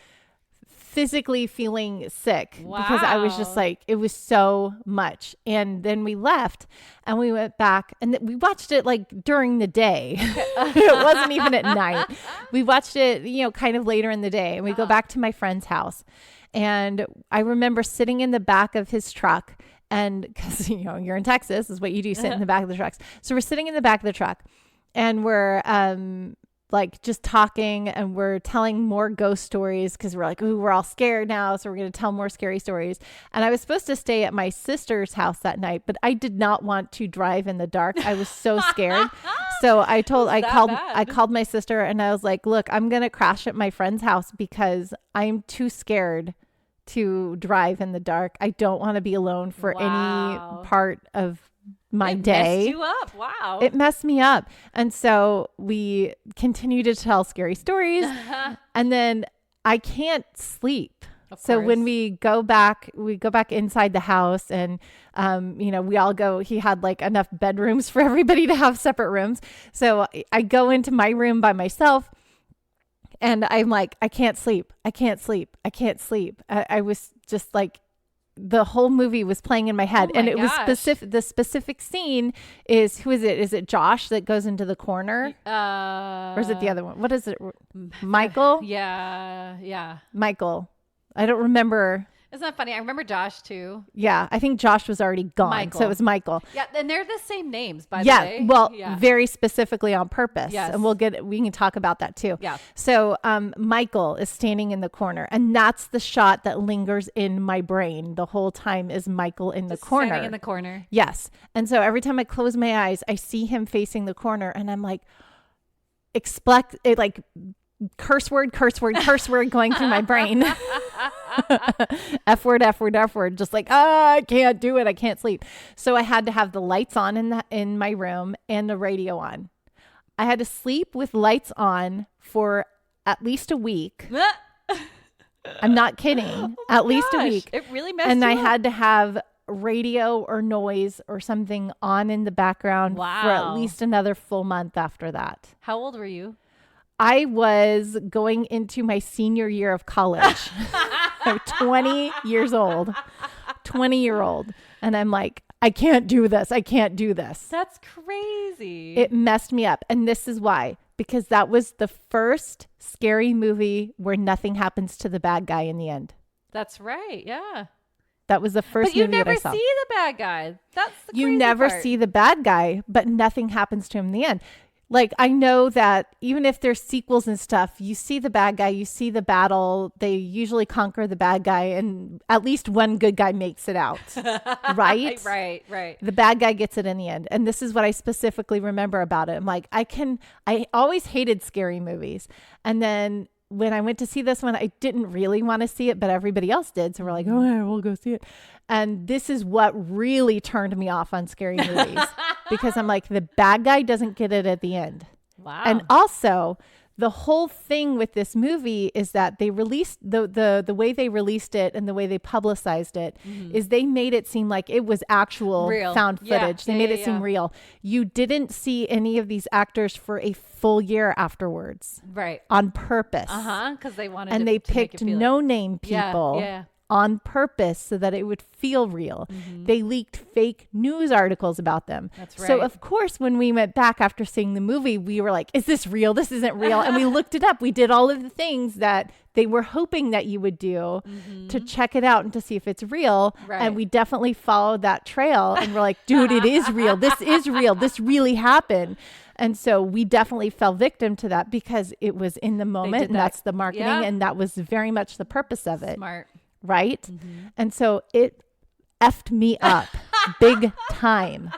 physically feeling sick because I was just it was so much. And then we left and we went back and we watched it during the day. It wasn't even at night. We watched it, kind of later in the day, and we go back to my friend's house. And I remember sitting in the back of his truck, and because, you're in Texas, is what you do, sit in the back of the trucks. So we're sitting in the back of the truck and we're, just talking, and we're telling more ghost stories because we're ooh, we're all scared now. So we're going to tell more scary stories. And I was supposed to stay at my sister's house that night, but I did not want to drive in the dark. I was so scared. So I called my sister and I was like, look, I'm going to crash at my friend's house because I'm too scared to drive in the dark. I don't want to be alone for any part of my day. It messed you up. Wow. It messed me up. And so we continue to tell scary stories and then I can't sleep. So when we go back inside the house and, we all go, he had enough bedrooms for everybody to have separate rooms. So I go into my room by myself and I'm like, I can't sleep. I can't sleep. I can't sleep. I was just like, the whole movie was playing in my head. Oh my and it was gosh. specific. The specific scene is, who is it? Is it Josh that goes into the corner? Or is it the other one? What is it? Michael? Yeah. Michael. I don't remember. Isn't that funny? I remember Josh too. Yeah, I think Josh was already gone. Michael. So it was Michael. Yeah, and they're the same names, by the way. Well, very specifically on purpose. Yes. And we can talk about that too. Yeah. So Michael is standing in the corner, and that's the shot that lingers in my brain the whole time, is Michael in the corner. Standing in the corner. Yes. And so every time I close my eyes, I see him facing the corner, and I'm like, curse word going through my brain. F word, just like, I can't do it. I can't sleep. So I had to have the lights on in my room and the radio on. I had to sleep with lights on for at least a week. I'm not kidding. At least a week. It really messed And you I up. had to have radio or noise or something on in the background for at least another full month after that. How old were you? I was going into my senior year of college. I'm 20 years old, 20-year-old. And I'm like, I can't do this. I can't do this. That's crazy. It messed me up. And this is why, because that was the first scary movie where nothing happens to the bad guy in the end. That's right. Yeah. That was the first But you movie that I never saw. see the bad guy. That's the You crazy never part. see the bad guy, but nothing happens to him in the end. Like, I know that even if there's sequels and stuff, you see the bad guy, you see the battle, they usually conquer the bad guy, and at least one good guy makes it out. Right? Right. The bad guy gets it in the end. And this is what I specifically remember about it. I'm like, I always hated scary movies. And then when I went to see this one, I didn't really want to see it, but everybody else did. So we're like, oh, yeah, we'll go see it. And this is what really turned me off on scary movies, because I'm like, the bad guy doesn't get it at the end. Wow. And also, the whole thing with this movie is that they released the way they released it and the way they publicized it is they made it seem like it was actual Real. found Yeah. footage. They Yeah, made yeah, it seem yeah. real. You didn't see any of these actors for a full year afterwards Right. on purpose. Because they wanted And to, they to make picked it feel no-name Yeah, people yeah. on purpose so that it would feel real. They leaked fake news articles about them. That's So right. of course, when we went back after seeing the movie, we were like, is this real? This isn't real. And we looked it up. We did all of the things that they were hoping that you would do to check it out and to see if it's real. Right. And we definitely followed that trail and we're like, dude, it is real. This is real. This really happened. And so we definitely fell victim to that because it was in the moment, and that. that's the marketing. Yeah. And that was very much the purpose of it. Smart. Right. And so it effed me up big time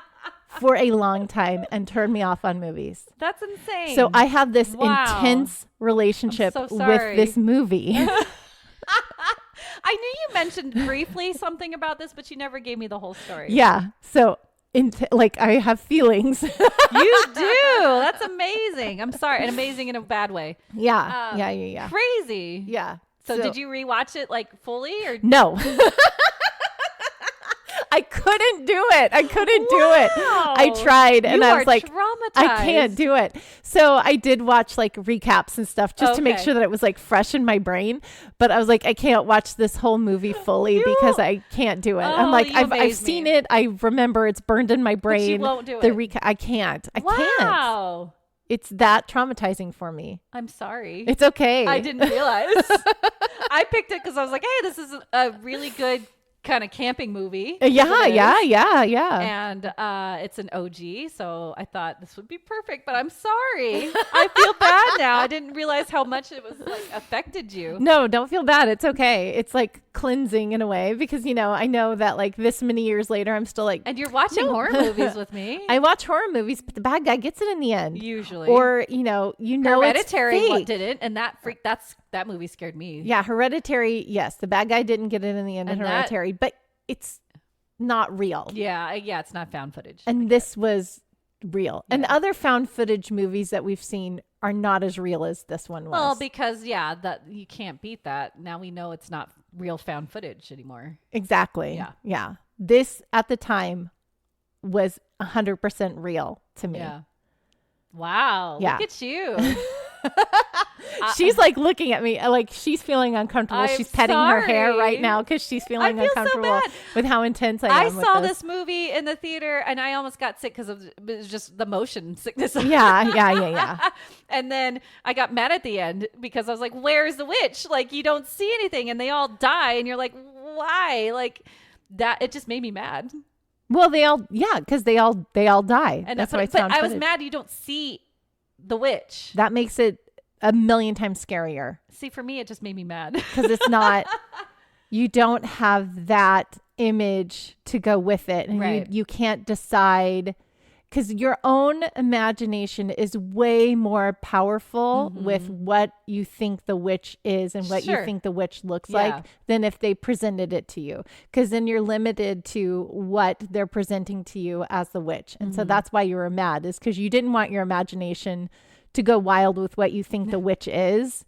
for a long time and turned me off on movies. That's insane. So I have this Wow. intense relationship I'm so with sorry. this movie. I knew you mentioned briefly something about this, but you never gave me the whole story. Yeah. So I have feelings. You do. That's amazing. I'm sorry. And amazing in a bad way. Yeah. Yeah. Crazy. Yeah. So did you rewatch it like fully or? No. I couldn't do it. I tried and You I are was like, traumatized. I can't do it. So I did watch like recaps and stuff just to make Okay. sure that it was like fresh in my brain. But I was like, I can't watch this whole movie fully because I can't do it. I'm Oh, like, you I've amaze seen me. it. I remember it's burned in my brain. you won't do the it. recap. I can't. Wow. It's that traumatizing for me. I'm sorry. It's okay. I didn't realize. I picked it because I was like, hey, this is a really good kind of camping movie. Yeah. And it's an OG, so I thought this would be perfect, but I'm sorry. I feel bad now. I didn't realize how much it was like affected you. No, don't feel bad. It's okay. It's like cleansing in a way because, I know that like this many years later, I'm still like, And you're watching horror movies with me. I watch horror movies, but the bad guy gets it in the end. Usually. Or, Hereditary it's fake. didn't, and that movie scared me. Yeah, Hereditary, yes. The bad guy didn't get it in the end in And Hereditary, but it's not real. Yeah, it's not found footage. And this was real. And other found footage movies that we've seen are not as real as this one was. Well, because that you can't beat that. Now we know it's not real found footage anymore. Exactly. Yeah. This at the time was 100% real to me. Yeah. Wow. Yeah. Look at you. She's like looking at me like she's feeling uncomfortable. I'm She's petting her hair sorry. right now because she's feeling feel so uncomfortable bad. with how intense I I am. saw with this movie in the theater and I almost got sick because it was just the motion sickness. Yeah. And then I got mad at the end because I was like, where's the witch? Like, you don't see anything and they all die. And you're like, why? Like that, it just made me mad. Well, because they all die. And that's but, why but I was mad you don't see the witch. That makes it a million times scarier. See, for me, it just made me mad. Because it's not, you don't have that image to go with it. And Right. you can't decide, because your own imagination is way more powerful with what you think the witch is and what you think the witch looks like than if they presented it to you. Because then you're limited to what they're presenting to you as the witch. And so that's why you were mad, is because you didn't want your imagination to go wild with what you think the witch is.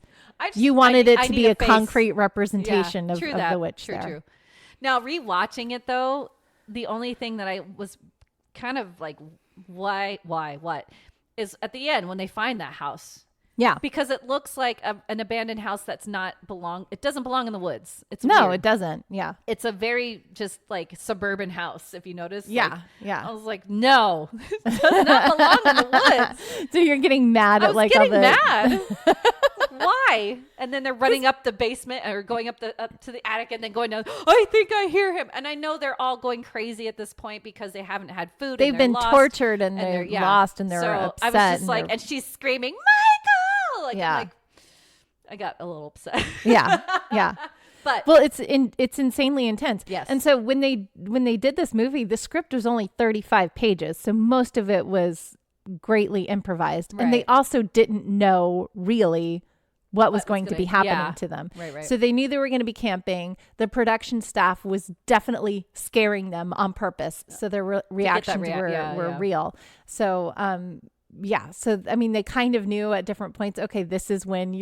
You wanted it to be a concrete representation of the witch. True. Now, rewatching it though, the only thing that I was kind of like, what is at the end when they find that house? Yeah, because it looks like an abandoned house that's it doesn't belong in the woods. It's no, weird. It doesn't. Yeah, it's a very just like suburban house. If you notice, yeah. I was like, no, it does not belong in the woods. So you're getting mad at like getting mad. Why? And then they're running up the basement or going up to the attic and then going down. I think I hear him. And I know they're all going crazy at this point because they haven't had food. They've been lost, tortured and they're lost and they're upset. I was just like, and she's screaming, Michael! Like, yeah. I'm like, I got a little upset. Yeah. But well, it's insanely intense. Yes. And so when they did this movie, the script was only 35 pages. So most of it was greatly improvised. Right. And they also didn't know really what was going to be happening to them. Right. So they knew they were going to be camping. The production staff was definitely scaring them on purpose. So their reactions were real. So, so, I mean, they kind of knew at different points, okay, this is when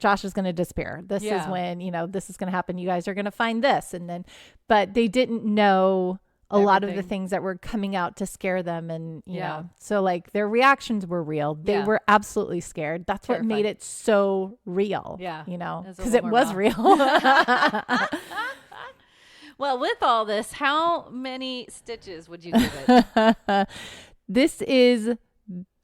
Josh is going to disappear. This is when, this is going to happen. You guys are going to find this. And then, but they didn't know a lot of the things that were coming out to scare them. And, you know, so like their reactions were real. They were absolutely scared. That's what made it so real. Yeah. Because it was real. Well, with all this, how many stitches would you give it? This is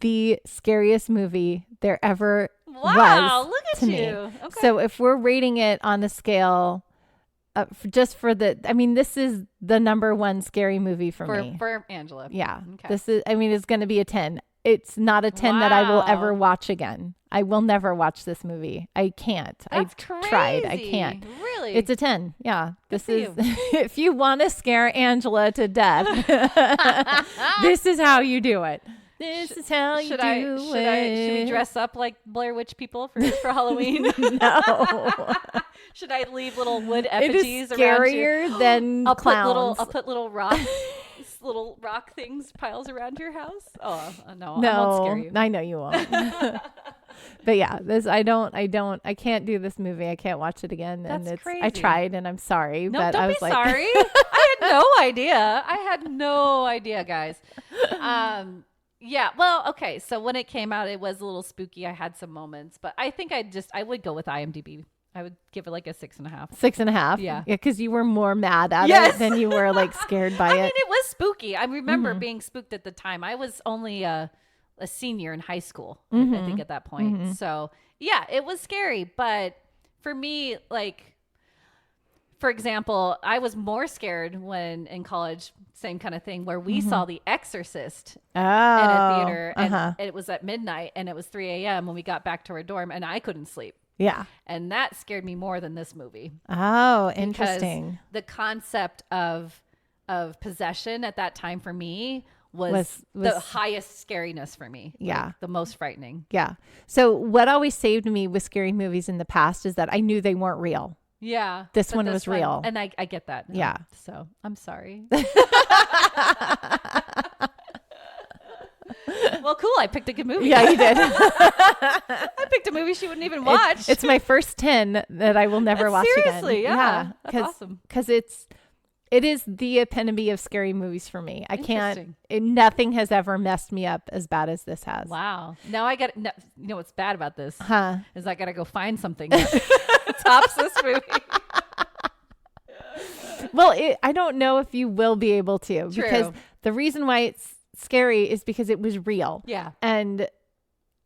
the scariest movie there ever was. Wow, look at to you. Me. Okay. So if we're rating it on a scale, this is the number one scary movie for me. For Angela. Yeah. Okay. It's going to be a 10. It's not a 10 that I will ever watch again. I will never watch this movie. I can't. That's I tried. I can't. Really? It's a 10. Yeah. This is, if you want to scare Angela to death, this is how you do it. This is how you do it. Should we dress up like Blair Witch people for Halloween? No. Should I leave little wood It effigies is scarier around you? than clowns. I'll put little rock things piles around your house. Oh no, I won't scare you. I know you won't. But yeah, I can't do this movie. I can't watch it again. That's crazy. I tried and I'm sorry. No, but don't I was be sorry. I had no idea, guys. Yeah, well, okay. So when it came out, it was a little spooky. I had some moments, but I think I would go with IMDb. I would give it like a 6.5. 6.5. Yeah. Because you were more mad at it than you were like scared by it. I mean, it was spooky. I remember being spooked at the time. I was only a senior in high school, I think, at that point. So yeah, it was scary. But for me, like, for example, I was more scared when in college, same kind of thing, where we saw The Exorcist in a theater and it was at midnight and it was 3 a.m. when we got back to our dorm and I couldn't sleep. Yeah. And that scared me more than this movie. Oh, interesting. The concept of possession at that time for me was the highest scariness for me. Yeah. Like, the most frightening. Yeah. So what always saved me with scary movies in the past is that I knew they weren't real. Yeah. This one was real. And I get that. Yeah. So I'm sorry. Well, cool. I picked a good movie. Yeah, you did. I picked a movie she wouldn't even watch. It's my first 10 that I will never watch again. Seriously, yeah. That's awesome. Because It is the epitome of scary movies for me. I can't, Interesting. nothing has ever messed me up as bad as this has. Wow. Now I got, no, you know what's bad about this? Huh. Is I got to go find something that tops this movie. Well, I don't know if you will be able to. True. Because the reason why it's scary is because it was real. Yeah. And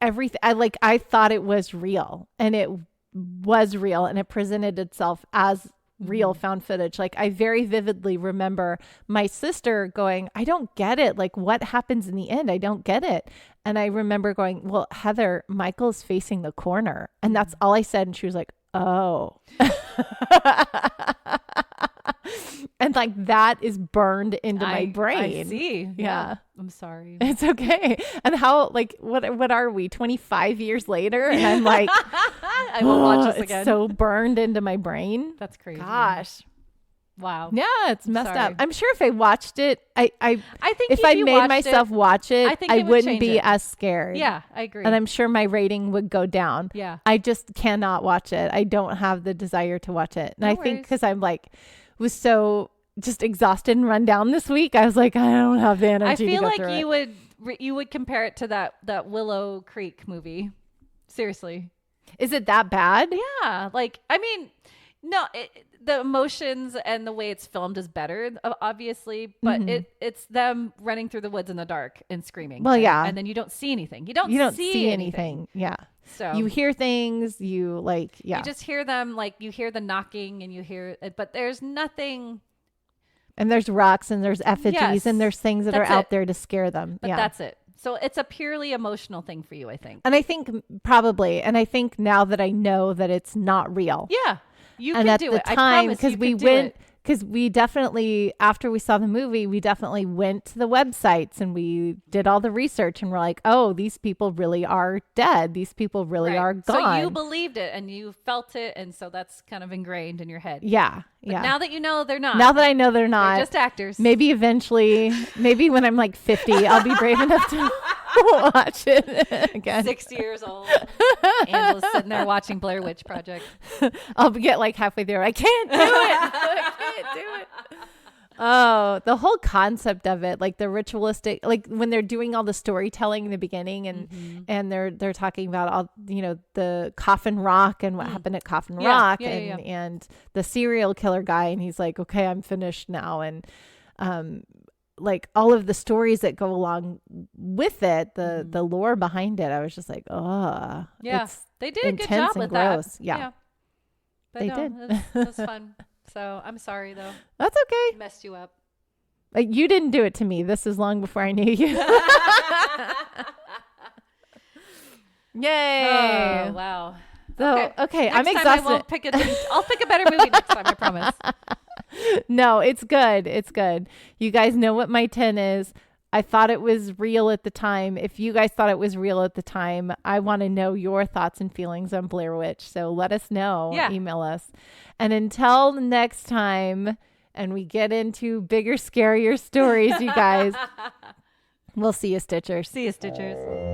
everything, I thought it was real, and it was real, and it presented itself as real found footage. Like, I very vividly remember my sister going, I don't get it. Like, what happens in the end? I don't get it. And I remember going, well, Heather, Michael's facing the corner. And that's all I said. And she was like, oh. And like, that is burned into my brain. I see. Yeah. I'm sorry. It's okay. And how, like, what are we, 25 years later? And I'm like, I won't watch this again. It's so burned into my brain. That's crazy. Gosh. Wow. Yeah, it's messed Sorry. up. I'm sure if I watched it, I think if I made myself watch it, I would wouldn't change be it. as scared. Yeah, I agree. And I'm sure my rating would go down. Yeah. I just cannot watch it. I don't have the desire to watch it. And No I think worries. because I'm like, was so just exhausted and run down this week, I was like, I don't have the energy I to feel go like through it. you would compare it to that Willow Creek movie. Seriously. Is it that bad? Yeah. Like, I mean, no, the emotions and the way it's filmed is better, obviously, but it's them running through the woods in the dark and screaming. Well, yeah. And then you don't see anything. You don't see anything. Yeah. So You hear things, you like, yeah. you just hear them, like you hear the knocking and you hear it, but there's nothing. And there's rocks and there's effigies Yes, and there's things that are that's out it. there to scare them. But yeah. that's it. So it's a purely emotional thing for you, I think. And I think probably, and I think now that I know that it's not real. Yeah. You And can at do the it. I time, promise because you we can do went, it. because we definitely, after we saw the movie, we definitely went to the websites and we did all the research and we're like, oh, these people really are dead. These people really Right. are gone. So you believed it and you felt it. And so that's kind of ingrained in your head. Yeah. But Yeah. now that you know they're not. Now that I know they're not, they're just actors. maybe eventually, maybe when I'm like 50, I'll be brave enough to watch it again. 60 years old. Angela's sitting there watching Blair Witch Project. I'll get like halfway there. I can't do it. I can't do it. Oh, the whole concept of it, like the ritualistic, like when they're doing all the storytelling in the beginning and they're talking about all, the Coffin Rock and what happened at Coffin Rock and the serial killer guy. And he's like, okay, I'm finished now. And, like all of the stories that go along with it, the lore behind it, I was just like, oh, Yeah. it's They did a good intense job and with gross. that. Yeah. But They no, did. It was fun. So I'm sorry, though. That's okay. Messed you up. Like, you didn't do it to me. This is long before I knew you. Yay. Oh, wow. So, okay, Next I'm time exhausted. I won't pick I'll pick a better movie next time, I promise. No, it's good. It's good. You guys know what my 10 is. I thought it was real at the time. If you guys thought it was real at the time, I want to know your thoughts and feelings on Blair Witch. So let us know. Yeah. Email us. And until next time, and we get into bigger, scarier stories, you guys, we'll see you, Stitchers. See you, Stitchers.